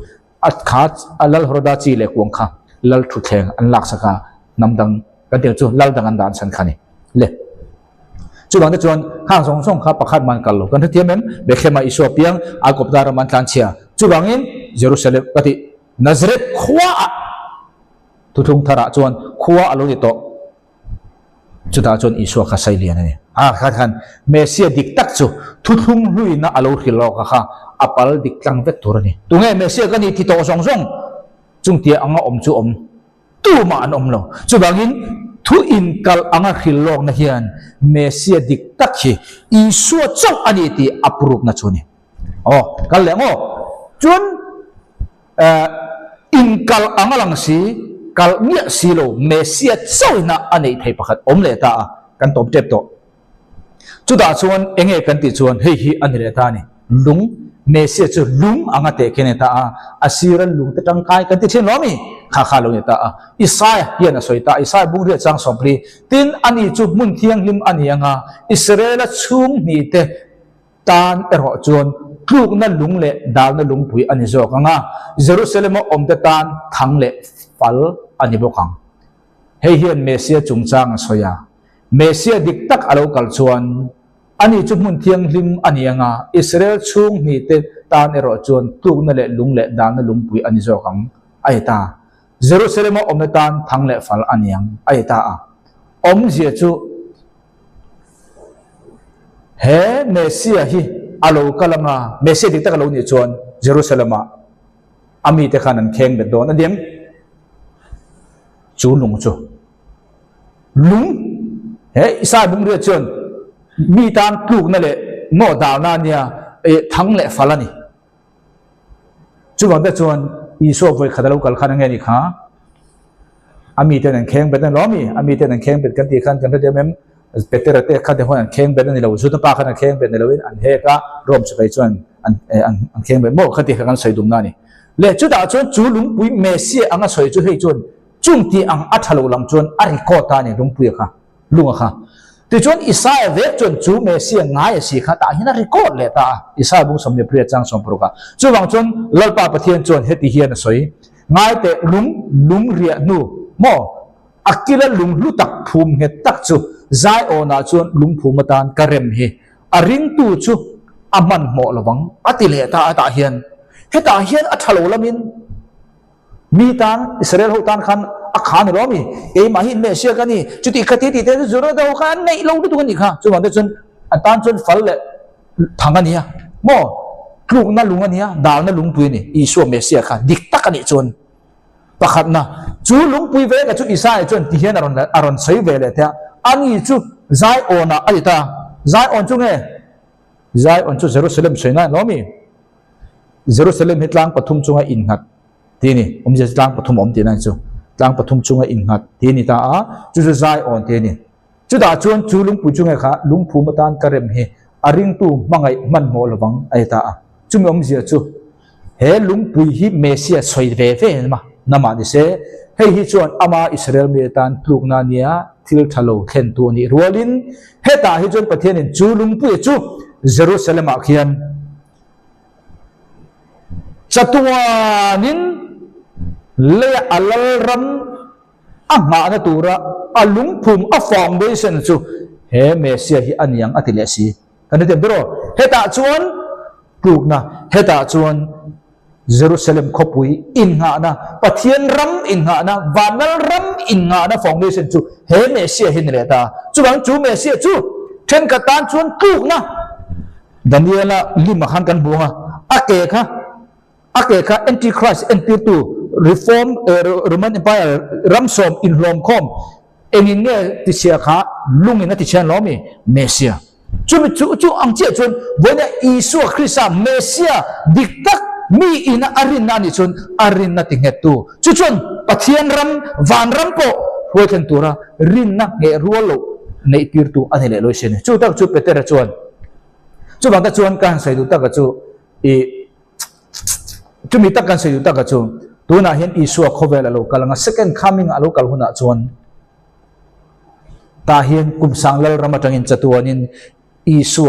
at kha alal horda chi le kuang kha lal thu thleng an lak saka namdang kan tel chu lal dang an dan san khani le chu bang ta chuan hang song song kha pakhat man kal lo kan thiam em Bethlehem Isu piang a kopdar man kan chia chu bangin Jerusalem pati Nazareth khwa tuthung thara chuan khwa alo ni to chu ta chuan Isu kha sailian ani khan Mesia dik tak chu thuthung hlui na alo khilo kha apal dik tlang vek turani tunge Mesia kan ni thi to song song chung tia anga om chu om tu ma an om lo chu bangin thu in kal anga khilok na hian Mesia dik tak hi Isu chong ani ti approve na chuni kal lengo chun in kal anga lang si kal nia silo Mesia chawina ani thei pakhat om le ta kan tom tep to chu da chuan enge kan ti chuan hei hi ani le ta ni lung Mesia chu lung anga te kene ta asiran lung te tang kai kan ti chen lo mi kha lo ni ta Isaiah hian a soita Isaiah bung ria chang sompli tin ani chu mun thiang lim ani anga Israel chung ni te tan ero chuan kluk na lung le dal na lung pui ani zo kanga Jerusalem om te tan thang le fal ani bokang hei hian Mesia chung chang soya Mesia dik tak alo kal chuan ani chu mun thiang lim ani anga Israel chung ni te tan ero chuan kluk na le lung le dal na lung pui ani zo kang ai ta Jerusalem om na tan thang le fal aniang ai ta om zia chu he Mesia hi alo kalanga Mesia dik tak alo ni chuan Jerusalem ami te khanan kheng be don adem chu lung chu lung he isa bung ria chuan mi tan kluk na le ngo daw na nia thang le falani chu wang ta chuan Isu voi khadalo kal khan nge ni kha ami te nan kheng be na lo mi ami te nan kheng be kan ti khan kan de mem peter te kha de hon kheng be na ni lo zu ta pa khan kheng be na lo in an he ka rom chu kai chuan an kheng be mo khati khan soi dum na ni le chu da chuan chu lung pui Mesia anga soi chu hei chuan chung ti ang athalo lang chuan ari ko ta ni lung pui kha lunga kha ti chuan Isaiah ve chuan chu Mesia ngai si kha ta hina record le ta Isaiah bung som ne priya chang som pro ka chu wang chuan lalpa pathian chuan heti hian soi ngai te lung ria nu mo akila lung lu tak phum he tak chu zai ona chuan lung phumatan karem hi aring tu chu aman mo lawang atile ta hian heta hian athalo lamin mi tan Israel ho tan khan akhan ro mi ma hi Mesia kani chuti khati ti te zuro do khan nei lo du kan ni kha chu wang te chun atan chun fal le thangania mo kluk na lunga nia dal na lung pui ni Isu Mesia kha dik takani chun pakhat na chu lung pui ve ka chu Isaiah chun ti hian aron sei ve le ta ani chu zai ona alita zai on chu nge zai on chu Jerusalem soina lo mi Jerusalem hitlang pathum chunga inhat tini je tlang pathum om ti na chu tlang pathum chunga inhat tini ta chu zai on te ni chu da chuan chu lung pu chu nge kha lung phu matan karem he aring tu mangai man mo lawang ai ta chumi om zia chu he lung pui hi mesia soi ve ve ma nama ni se hei hi chuan ama Israel mi tan tluk na nia thil thalo khen tu ni rualin heta hi chuan pathian in chu lung pui chu Jerusalem a khian chatuanin le alal ram anga na tura alung phum a foundation chu he mesia hi aniang atile si kan te bro heta chuan tluk na heta chuan Jerusalem khopui in nga na pathian ram in nga na vanal ram in nga na foundation chu he mesia hin le ta chu bang chu mesia chu then ka tan chuan tluk na Daniela lima khan kan bunga ake kha antichrist anti-tu reform Roman Empire ramsom in rom khom engin nge ti sia kha lungin na ti chen lomi mesia chu ang che chun bona Isu Krista mesia diktak mi ina arin na ni chun arin na tinget tu chu chun pathian ram van ram po hueten tura rin na nge rualo nei tir tu anile loisen chu tak chu peter chuan chu bang ta chuan kan sai du tak chu e chu mi tak kan sai du tak chu tu na hian Isu khovel alo kalanga second coming alo kal huna chuan ta hian kum sanglal ramatangin chatuanin Isu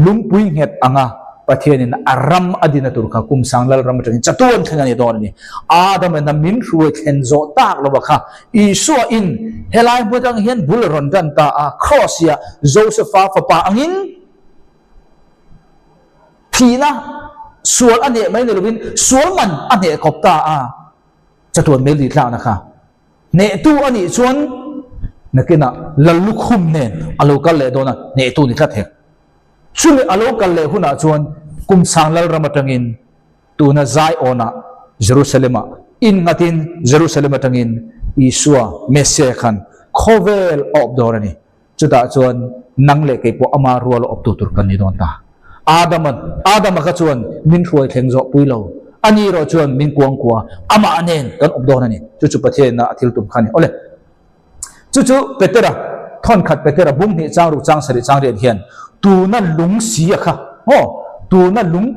lungpui nget anga pathianin aram adina turka kum sanglal ramatangin chatuan thangani don ni adam na min ruai khenzo tak lo bakha Isu in helai budang hian bulron dan ta a cross ya Joseph fa pa angin thina sual ane mai ne lovin sual man ane kopta a chatuan meli tla na kha ne tu ani chuan nakina lalu khum ne alokal le dona ne tu ni thathe chumi alokal le huna chuan kum sanglal ramatangin tu na zai ona Jerusalema in ngatin Jerusalem atangin Isua Mesia khan khovel of dorani chuta chuan nangle ke po ama rual of tu tur kan ni don ta Adam ka chuan min ruai thengzo puilo ani ro chuan min kuang kwa ama anen kan of dorani chu pathian na athil tum khani ole chu petera thon khat petera bung ni chang ru chang sari chang rian hian tu na lung si kha tu na lung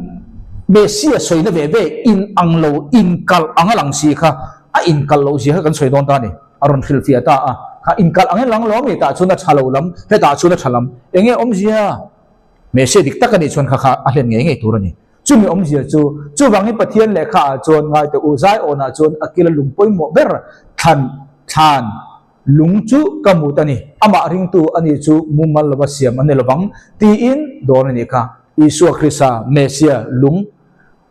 mesia soina ve ve in anglo in kal angalang si kha a in kal lo si ha kan soi don ta ni aron thil fia ta a kha in kal angalang lo mi ta chuna thalo lam he ta chuna thalam enge om zia mesia dik takani chon kha a hlen nge nge turani chumi om zia chu wangi pathian le kha chon ngai te uzai ona chon akila lungpoi mo ber than lungchu kamutani ama ring tu ani chu mumal lawa siam ane lawang ti in dorani kha Isu Krista Mesia lung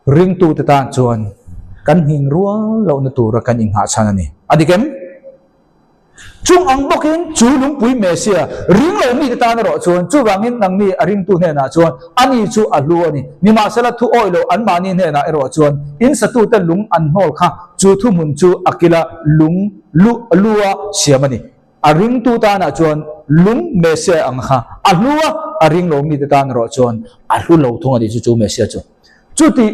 ring tu ta chuan kan hing rual lo na tur kan ing ha chanani adikem chung ang bokin chu lung pui Mesia ring lo mi ta na ro chuan chu wangin nang ni aring tu ne na chuan ani chu alu ani ni ma sala thu oilo an mani ne na ero chuan in satu ta lung an hol kha chu thu mun chu akila lung luwa siamani aring tu ta na chuan lung Mesia ang kha alua aring lo mi ta na ro chuan alu lo thong ani chu Mesia chu ti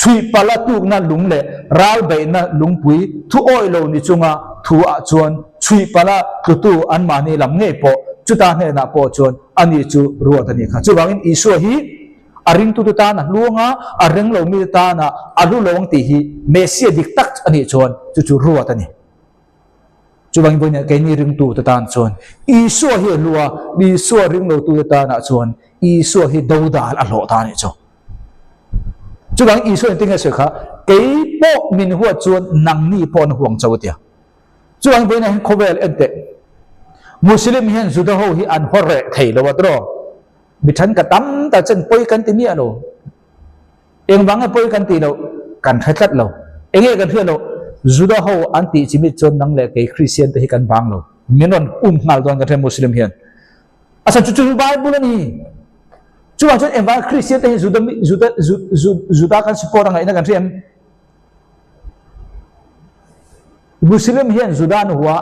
chui pala tu na lung le ral be na lung pui thu oilo ni chunga thu a chuan chui pala tu an mani lam nge po chu ta ne na po chuan ani chu ruat ani kha chu bangin Isu hi aring tu ta na luanga aring lo mi ta na alu lowang ti hi Mesia dik tak ani chuan chu ruat ani chu bang boina ke ni ring tu ta tan chuan Isu hi lua Isu ring lo tu ta na chuan Isu hi daudal a lo ta ni chu bang Isu tinga se kha ke po min huat chuan nang ni pon huang chawtia chu bang boina khovel ente Muslim hian juda ho hi an hore thei lo watro bithan ka tam ta chen poi kan ti mi alo eng wang poi kan ti lo kan thlat lo enge kan thia lo juda ho anti chimi chon nang le ke Christian te hi kan bang lo minon ngal don ka the Muslim hian asa chu Bible ni chu wa chon em wa Christian te juda kan support ngai na kan thiam Muslim hian juda no wa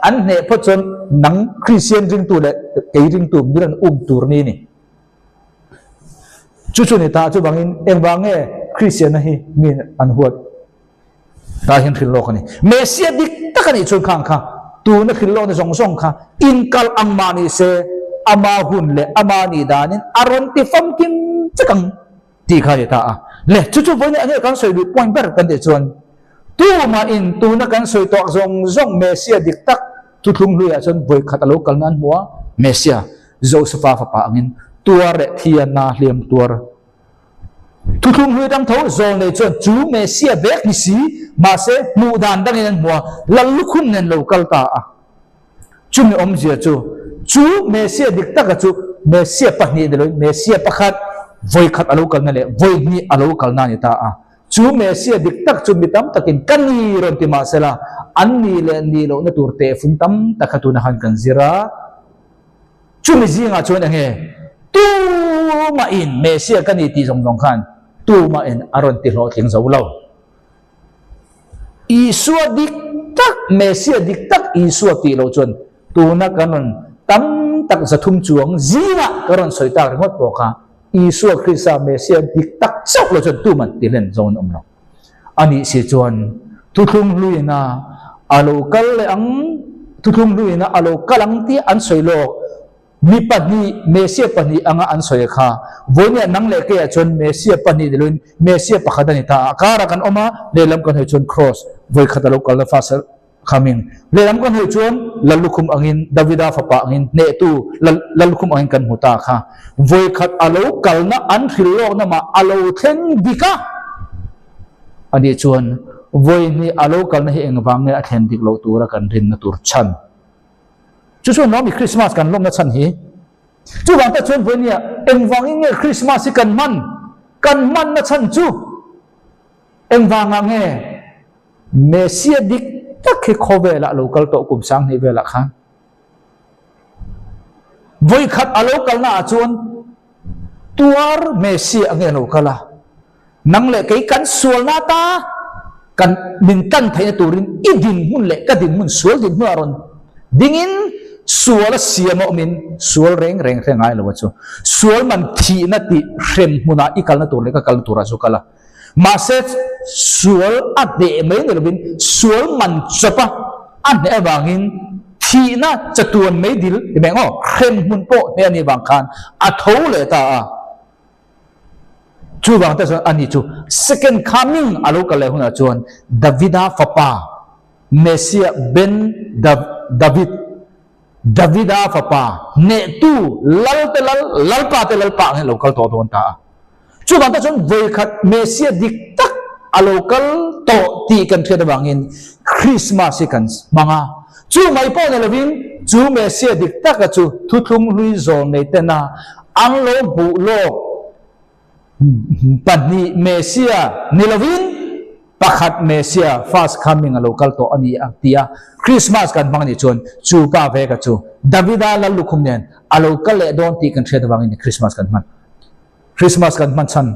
an ne phachon nang Christian ring tu le ke ring tu biran tur ni chu ni ta chu bangin em wa nge Christian hi min an huat ta hian thil lo khani Mesia dik takani chon khang kha tu na khil lo na zong zong kha in kal ang mani se ama hun le ama ni danin aron ti fam kim chakang ti kha ta a le chu chu voi ne kan soi lu point ber kan de chuan tu ma in tu na kan soi to zong zong mesia dik tak tu thung lu ya chon voi khat alo kal nan muwa mesia josepha fa pa angin tuar re thian na hliam tuar tu thung lu dang tho zong ne chon chu mesia bek ni si ma se mu dan dang in muwa lal lu khun nen lo kal ta a chu mi om zia chu mesia dik tak chu mesia pa ni de lo mesia pakhat voi khat alo kal na le voi ni alo kal na ni ta a chu mesia dik tak chu mitam takin kani ron ti ma sela an ni le ni lo na turte fung tam takatu na han kan zira chu mi zinga chu na he tu ma in mesia kani ti jong jong khan tu ma in aron ti lo tling zo lo isua dik tak mesia dik tak isua ti lo chon tu na kanon tam tak sa thum chuang zinga karon soi tak ngot po kha Isua Krista Mesia dik tak sok lo chon tu man tilen zon omlo ani si chuan tu thung luina alo kal le ang tu thung luina alo kalang ti an soi lo mi pani Mesia pani anga an soi kha vonia nang le ke chon Mesia pani dilun Mesia pakhadani ta akara kan oma lelam kan he chon cross voi khatalo kal fa coming lelam kan he chon lalukum angin Davida fa pa angin ne tu lalukum angin kan huta kha voi khat alo kalna an thillo na ma alo thlen dika ani chon voi ni alo kalna he engwang ne athen dik lo tura kan rin na tur chan chu chu no mi Christmas kan lom na chan hi chu wang ta chon voi ni engwang nge Christmas kan man na chan chu engwang nge Mesia dik tak ke khove la local to kum sang ni vela khan voi khat alo kalna chuan tuar Mesia ange no kala nang le kai kan sual na ta kan min kan thaina turin idin mun le ka din mun sual din aron dingin sual siamo min sual reng ai lo chu sual man thi na ti rem muna ikal na tur le ka kal tura chu kala Maset sual ade mai ne bin sual man chapa ane bangin thina chatuan mai dil bengo khem mun po ne ani bang khan a thole ta a chu bang ta ani chu second coming alo kale huna chuan Davida fapa Mesia ben Davida fapa ne tu lal pa ne local to don ta chu bang ta chon voi khat Mesia dik tak a local to ti kan theda bangin Christmas kan manga chu mai po ne lovin chu Mesia dik tak chu thu thung lui zon nei tena ang lo bu lo pani Mesia ni lovin pakhat Mesia fast coming a local to ani aktia Christmas kan mangni chon chu ka ve ka chu Davida la lukhum nen a local le don ti kan theda bangin Christmas kan man Christmas kan man chan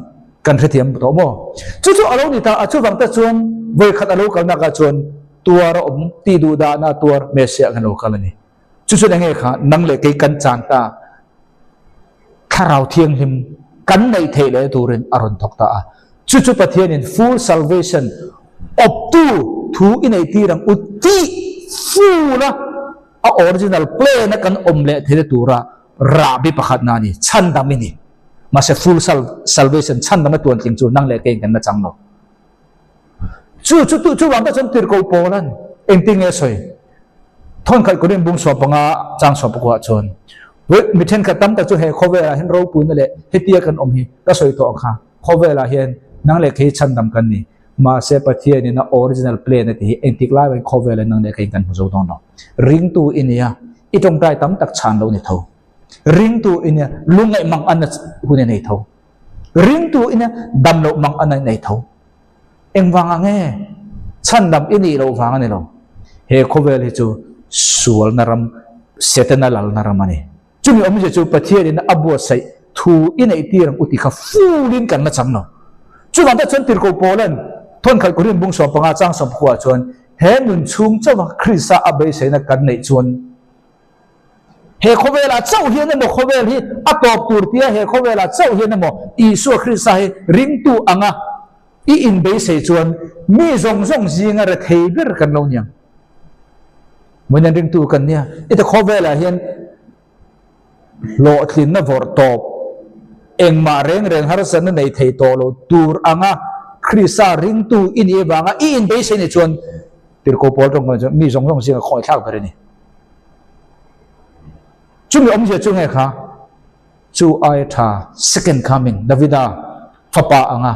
kan rethiam to mo chu alo ni ta achu wang ta chuan voi khat alo kalna ka chuan tuar ti du da na tuar Mesia kan lo kalani chu nge kha nang le kai kan chan ta tharau thiang him kan nei thei le turin aron thok ta chu pathian in full salvation of tu thu in ai ti rang utti full a original plan na kan omle thele tura ra bi pakhat na ni chan damini masa full salvation chan dama tuan ting chu nang le ke kan na chang lo chu wang ta chon tir ko polan engting e soi thon khai ko rim bung so panga chang so pakwa chon mi then kha tam ta chu he khowela hen ro pun le hetia kan om hi ta soi to kha khowela hen nang le ke chan dam kan ni ma se pathia ni na original play na ti entik lai bai khowela nang le ke kan hu zo don no ring tu inia itong dai tam tak chan lo ni tho ring tu inia lungai mang an hune nei tho ring tu inia dam lo mang an nei tho engwang nge chan dam ini lo wang ne lo he khovel hi chu sual naram setana lal naramani chumi omi chu pathia ni na abo sai thu inei tirang uti kha fulin kan na chang no chu wang ta chon tir ko polan thon khal kurin bung so panga chang som khwa chon he nun chung chawa Krista abai sei na kan nei chon he khowela chau hian mo khowel hi atop tur tia he khowela chau hian mo Isu Krista he ring tu anga I in be sei chuan mi zong zinga ra thei bir kan lo nyang mình đang ring tu cần nha ít khó về là hiện lộ tin nó vọt top em mà reng har san na nei thei to lo tur anga Krista ring tu in e banga in be se ne chuan tir ko pol tong ko mi zong zong sing khoi thak bere ni chung om je chung he kha chu ai tha second coming davida fapa anga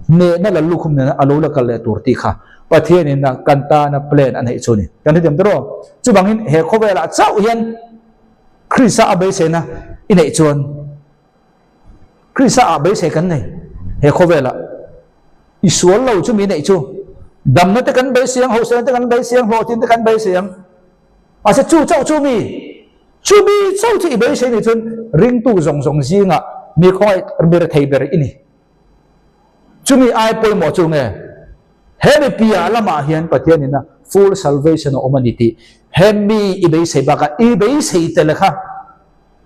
ne na la lukhum ne alo la kal le tur ti kha pathian in na kanta na plan an hei chuni kan hi dem dro chu bangin he khowela chau hian Krista abe se na in hei chuan Krista abe se kan nei he khowela isual lo chu mi nei chu dam na te kan be siang ho se te kan be siang ho tin te kan be siang a se chu chau chu mi chau chi be se ni chun ring tu zong zong zinga mi khoi ber thei ber ini chu mi ai poi mo chu nge hemi pia lama hian pathian ina full salvation of humanity hemi ibe se baka ibe se telakha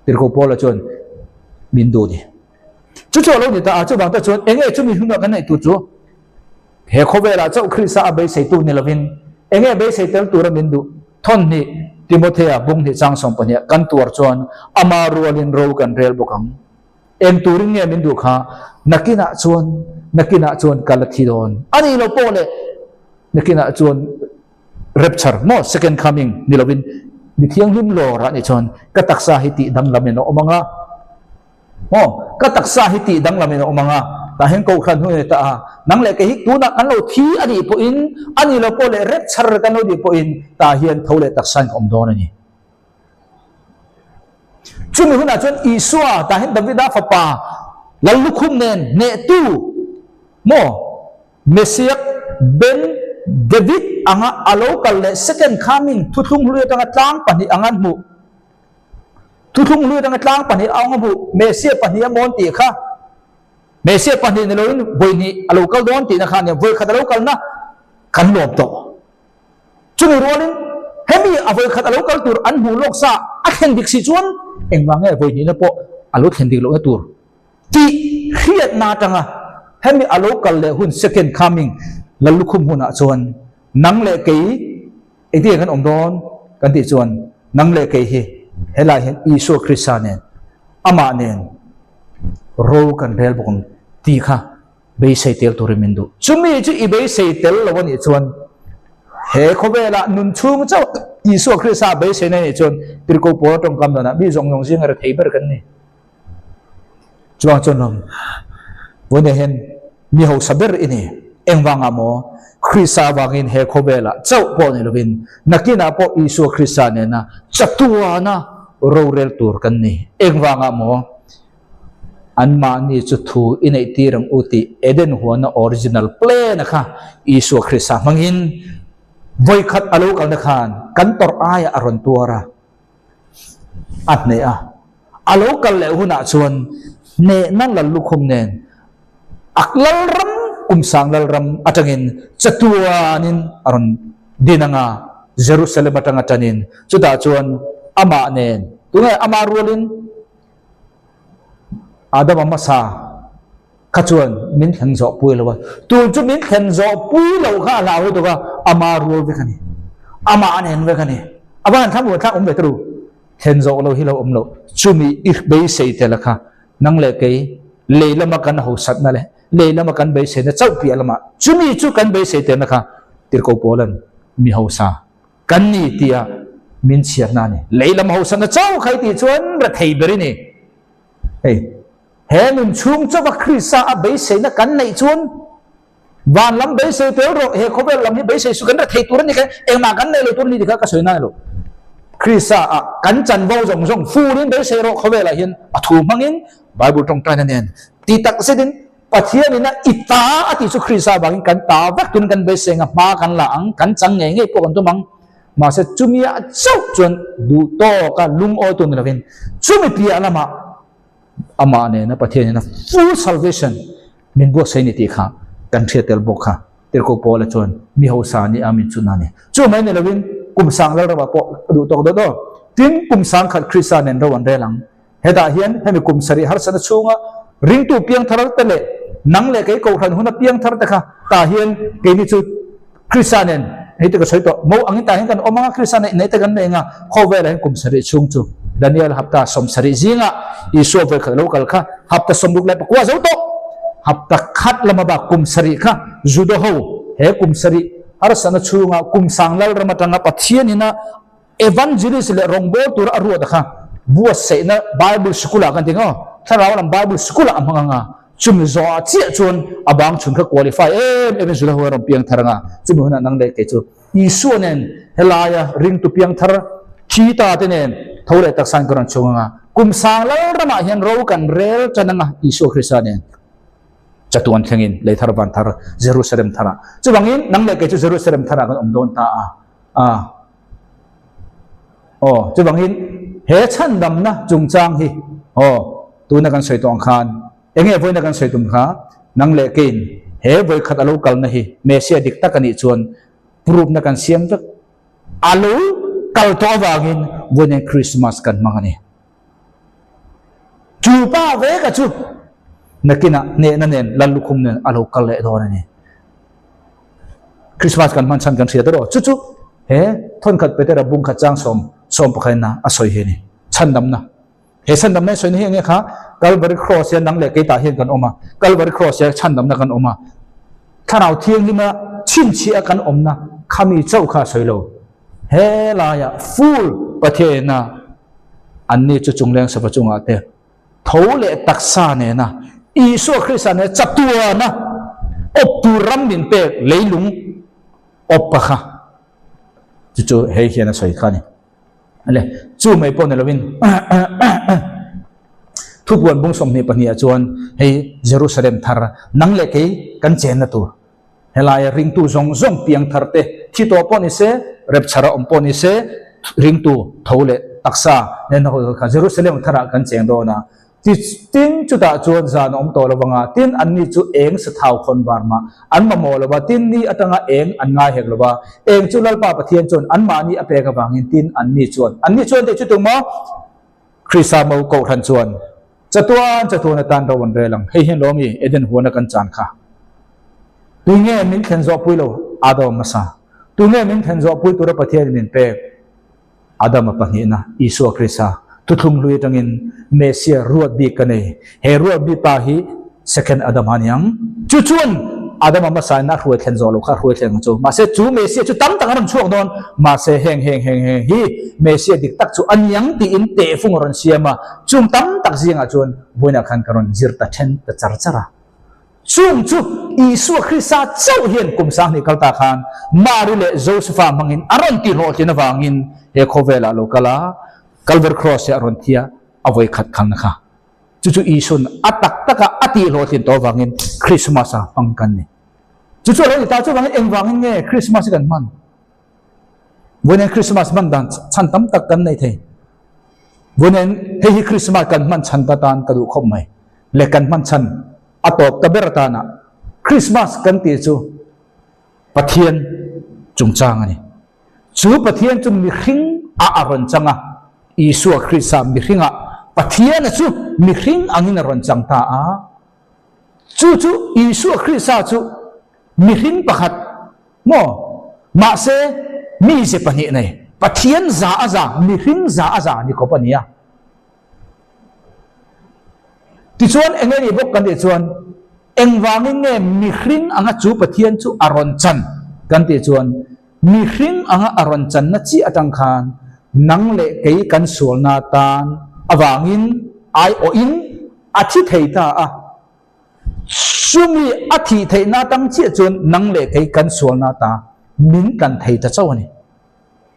tirko pola chun bindu ni chu chu lo ni ta chu bang ta chun enge chu mi huna kan nei tu chu he khowela chau Krista abe se tu ni lovin enge be se tel tu ra bindu thon ni Timothea bung ni chang som pania kan tuar chuan ama rualin ro kan rel bokang em turing nge bindu kha nakina chuan kalathi don ani lo pole nakina chuan rapture mo second coming ni lovin ni thiang lim lo ra ni chuan ka taksa hiti dang lamen o manga mo ka taksa hiti dang lamen o manga ta hen ko khan hu ta nang le ke hik tu na kan lo thi ani po in ani lo pole rapture kan lo di po in ta hian thole taksan om don ani chumi huna chuan isua ta hen davida fapa lalukhum nen ne tu mo mesiak ben David anga alokal le second coming thuthung lu tanga tlang pani angan mu thuthung lu tanga tlang pani anga bu mesia pani amon ti kha mesia pani ne loin boini alokal don ti na kha ne voi khada lokal na kan lop to chumi rolin hemi avoi khada lokal tur an hu lok sa akhen dik si chuan engwange boini na po alo khen dik lo tur ti khiat na tanga hemi alokal le hun second coming lalukhum huna chuan nang le kei eti kan om don kan ti chuan nang le kei hi hela hen isu Krista nen ama nen ro kan rel bokong ti kha be sei tel to remindu chumi chu i be sei tel lo ni chuan he khobela nun chung chau isu Krista be sei nei chuan tirko po tong kam na bi zong zong sing ara theiber kan ni chuang chon nom wone hen mi ho saber ini engwanga mo Krista wangin he khobela chau po ni lovin nakina po isu Krista ne na chatua na rorel tur kan ni engwanga mo anma ni chu thu inei tirang uti eden huana original plan kha isu Krista mangin voi khat alo kal na khan kan tor aya aron tuara at ne a alo kal le huna chuan ne nang la lukhum nen aklal ram sang lal ram atangin chatuanin aron dinanga Jerusalem atanga tanin chuta chuan ama nen tunga ama rolin adam ama sa kachuan min khenzo pui lawa tu chu min khenzo pui lo kha law to ka ama rol ve khani ama nen ve khani aban thamu tha be tru khenzo lo hi lo lo chumi ir be sei telakha nang le kei le lama kan ho sat na le leilama kan be se na chau pi alama chumi chu kan be se te na kha tirko polan mi hausa kan ni tia min chiar na ni leilama hausa na chau khai ti chuan ra thei beri ni hey henun chung chawa Krista a be se na kan nei chuan van lam be se te ro he khobel lam ni be se su kan ra thei tur ni ka engma kan nei lo tur ni ka soina lo Krista a kan chan vo jong jong fu rin be se ro khobel a hian a thu mangin bible tong ta na nen ti tak se din pathian ina ita ati chu Krista bangin kan ta vak tun kan be senga ma kan la ang kan chang nge nge po kan tu mang ma se chumia chau chon du to ka lung o tun ravin chumi pia lama ama ne na pathian ina full salvation min bo sai ni ti kha kan thetel bo kha tir ko pola chon mi ho sa ni amin chuna ne chu mai ne ravin kum sang la ra po du to do tin kum sang khat Krista nen ro an relang heda hian hemi kum sari har sana chunga ring tu piang tharal tele nang le kai ko khan huna piang thar ta kha ta hian ke ni chu Krista nen hei te ka soi to mo angin ta hen kan omanga Christian nei te kan nenga khovel hen kum sari chung chu Daniel hapta som sari zinga isu ve kha local kha hapta som luk lai pakwa zo to hapta khat lama ba kum sari kha judo ho he kum sari ar sana chunga kum sanglal ramatanga pathian ina evangelist le rongbo tur aru da kha bua se na Bible school kan tingo tharaw lam Bible school amanga nga chum zo chi chun abang chun kha qualify em zula ho ram piang tharanga chum huna nang le ke chu isu nen helaya ring tu piang thar chi ta te nen thole tak san karan chunga kum sanglal rama hian ro kan rel chananga isu Christian nen chatuan thengin le thar ban thar Jerusalem thara chuwangin nang le ke chu Jerusalem thara kan omdon ta chuwangin he chan dam na chungchang hi tu na kan soi tong khan enge voi na kan soi tum kha nang le kin he voi khat alo kal na hi mesia dik ta kan i chuan proof na kan siam tak alo kal to wangin voi Christmas kan mangani chu pa ve ka chu nakina ne na nen lalukhum ne alo kal le do na ni Christmas kan man chan kan sia do chu he thon khat pe te ra bung khat chang som pakhain na asoi he ni chan dam na he chan dam na soi ni nge kha Calvary cross ya nang le ke ta hian kan oma Calvary cross ya chan dam na kan oma tharau thiang ni ma chin chi a kan om na khami chau kha soi lo he la ya full pathe na anni chu chungleng sa pachunga te thole taksa ne na isu Christian ne chatua na optu ram din pe leilung opakha chu he hian a soi khani ale chu mai pon lovin thu buan bung som ni pania chuan hei Jerusalem thar nang le ke kan chen na tu helai ring tu zong piang thar te thi to pon ise rep chara om pon ise ring tu thole taksa nen ho kha Jerusalem thara kan cheng do na ti tin chu ta chuan zan om to lawanga tin anni chu eng sa thau khon bar ma an ma mo lawa tin ni atanga eng an nga hek lawa eng chu lal pa pathian chon an ma ni ape ka bangin tin anni chuan te chu tu mo Christa mo ko than chuan chatuan tan ro wan re lang hei hen lomi eden huana kan chan kha tu nge min khen zo pui lo adam masa tu nge min khen zo pui tu ra pathian min pe adam pa ni na isu Christa tu thum lui tangin mesia ruat bi kane he ruat bi pa hi second adam haniang chuan adam ma sa na ruat khen zo lo kha ruat khen chu ma se chu mesia chu tam tang ram chuak don ma se heng hi mesia dik tak chu anyang ti in te fung ron siama chung tam tak zinga chuan boina khan karon zirta then ta charchara chung chu isu Christa chau hian kum sang ni kalta khan mari le Josepha mangin aron ti ro tina wangin he khovela lo kala Calvary cross ya ron thia avoi khat khang na kha chu isun atak taka ati ro tin to wangin Christmas a pangkan ni chu lo ta chu wangin eng wangin nge Christmas kan man bonen Christmas man dan chan tam tak kan nei the bonen he Christmas kan man chan ta tan ka du khom mai le kan man chan atop ta berta na Christmas kan ti chu pathian chungchang ani chu pathian chung mi khing a aron changa isu Christa mi khinga pathian chu mi khing angin ron chang ta a chu isu Christa chu mi khing pakhat mo ma se mi se pani nei pathian za mi khing za ni ko pania ti chuan engeni bok kan ti chuan engwangin nge mi khing anga chu pathian chu aron chan kan ti chuan mi khing anga aron chan na chi atang khan nang le kei kan sul na tan awangin ai o in athi theita a sumi athi theina tang chi chun nang le kei kan sul na ta min kan theita chawani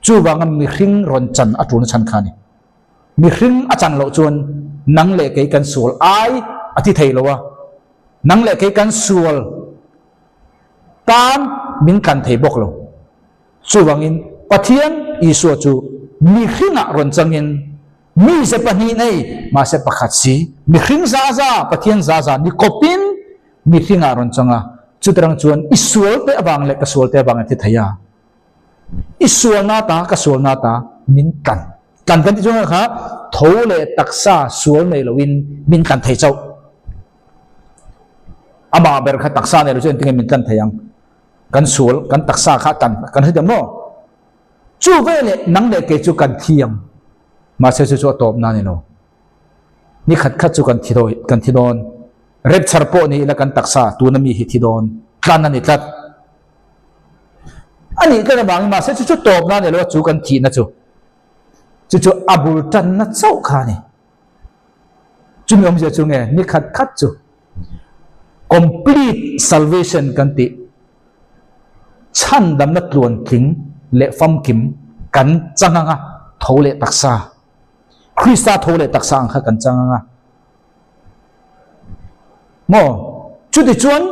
chu wangam mi khring ron chan atun chan khani mi khring achan lo chun nang le kei kan sul ai athi theilowa nang le kei kan sul tan min kan thei bok lo chu wangin pathian isu chu mi khinga ron changin mi se pani nei ma se pakhat si mi khing za pathian za ni kopin mi khinga ron changa chutrang chuan isual te awang le ka sual te awang ti thaya isual na ta ka sual na ta min kan ti chuan kha thole taksa sual nei lowin min kan thei chau ama ber kha taksa nei lo chen ting min kan thayang kan sul kan taksa kha kan hidam no chu vele nang le ke chu kan thiam ma se chu top na ni no ni khat khat chu kan thidon rep charpo ni la kan taksa tu na mi hi thidon tlan ani tlat ani ka bang ma se chu top na ni lo chu kan thi na chu abul tan na chau kha ni chu mi om je chu nge ni khat khat chu complete salvation kan ti chan dam na tluan thing le fam kim kan changanga thole taksa Krista thole taksa ang kha kan changanga mo chu ti chuan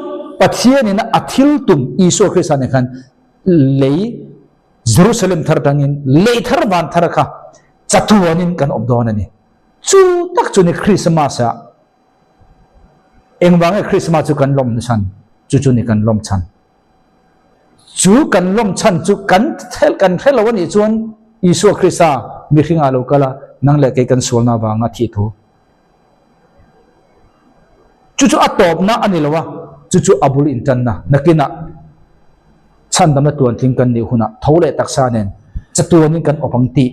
pathian in athil tum iso Krista ne khan lei Jerusalem thar tangin lei thar ban thar kha chatuanin kan obdon ani chu tak chu ni Christmas a engwang e Christmas chu kan lom san chu ni kan lom chan chu kan lom chan chu kan thel awani chuan isu Krista mi hringa lo kala nang le ke kan solna wanga thi thu chu atop na ani lawa chu abul intan na nakina chan dam na tuan thing kan ni huna thole taksa nen chatuanin kan opang ti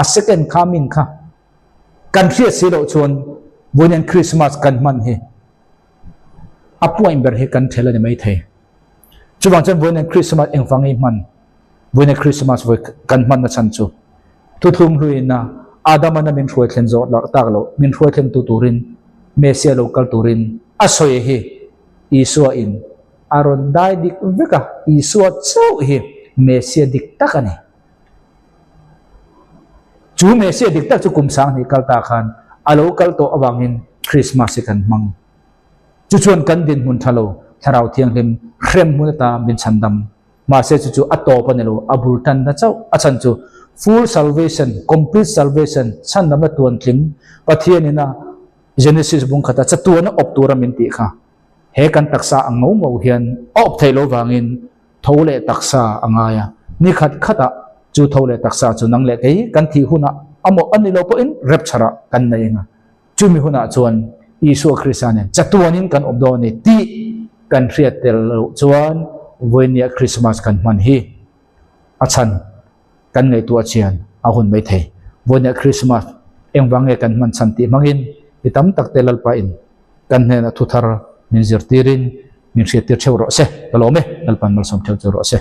a second coming kha kan thia silo chuan buinen Christmas kan man he apua imber he kan thela ni mai the chuwang chan buinen Christmas engwangi man buinen Christmas voi kan man na chan chu tuthum hluina adam ana min thoi thlen zo la tak lo min thoi thlen tu turin mesia local turin asoi he isua in aron dai dik veka isua chau he mesia dik takani chu mesia dik tak chu kum sang ni kalta khan alo kal to awangin Christmas kan mang chu chuan kan din mun thalo tharau thiang lim khrem mun ta bin chandam ma se chu ato panelo abul tan na chau achan chu full salvation complete salvation chan na tuan tlim pathian ina Genesis bung khata chatuana optura min ti kha he kan taksa ang mo hian op thailo wangin thole taksa angaya ni khat khata chu thole taksa chu nang le ei kan thi huna amo anilo po in rep chara kan na inga chu mi huna chuan isu Christianen chatuanin kan obdoni ti kan riat tel chuan voinia Christmas kan man hi achan kan ngai tu achian ahun mai thei voinia Christmas engwange kan man chanti mangin itam tak telal pa in kan hena thuthar min zirtirin min hriatir cheu ro se kalome alpan mal som cheu ro se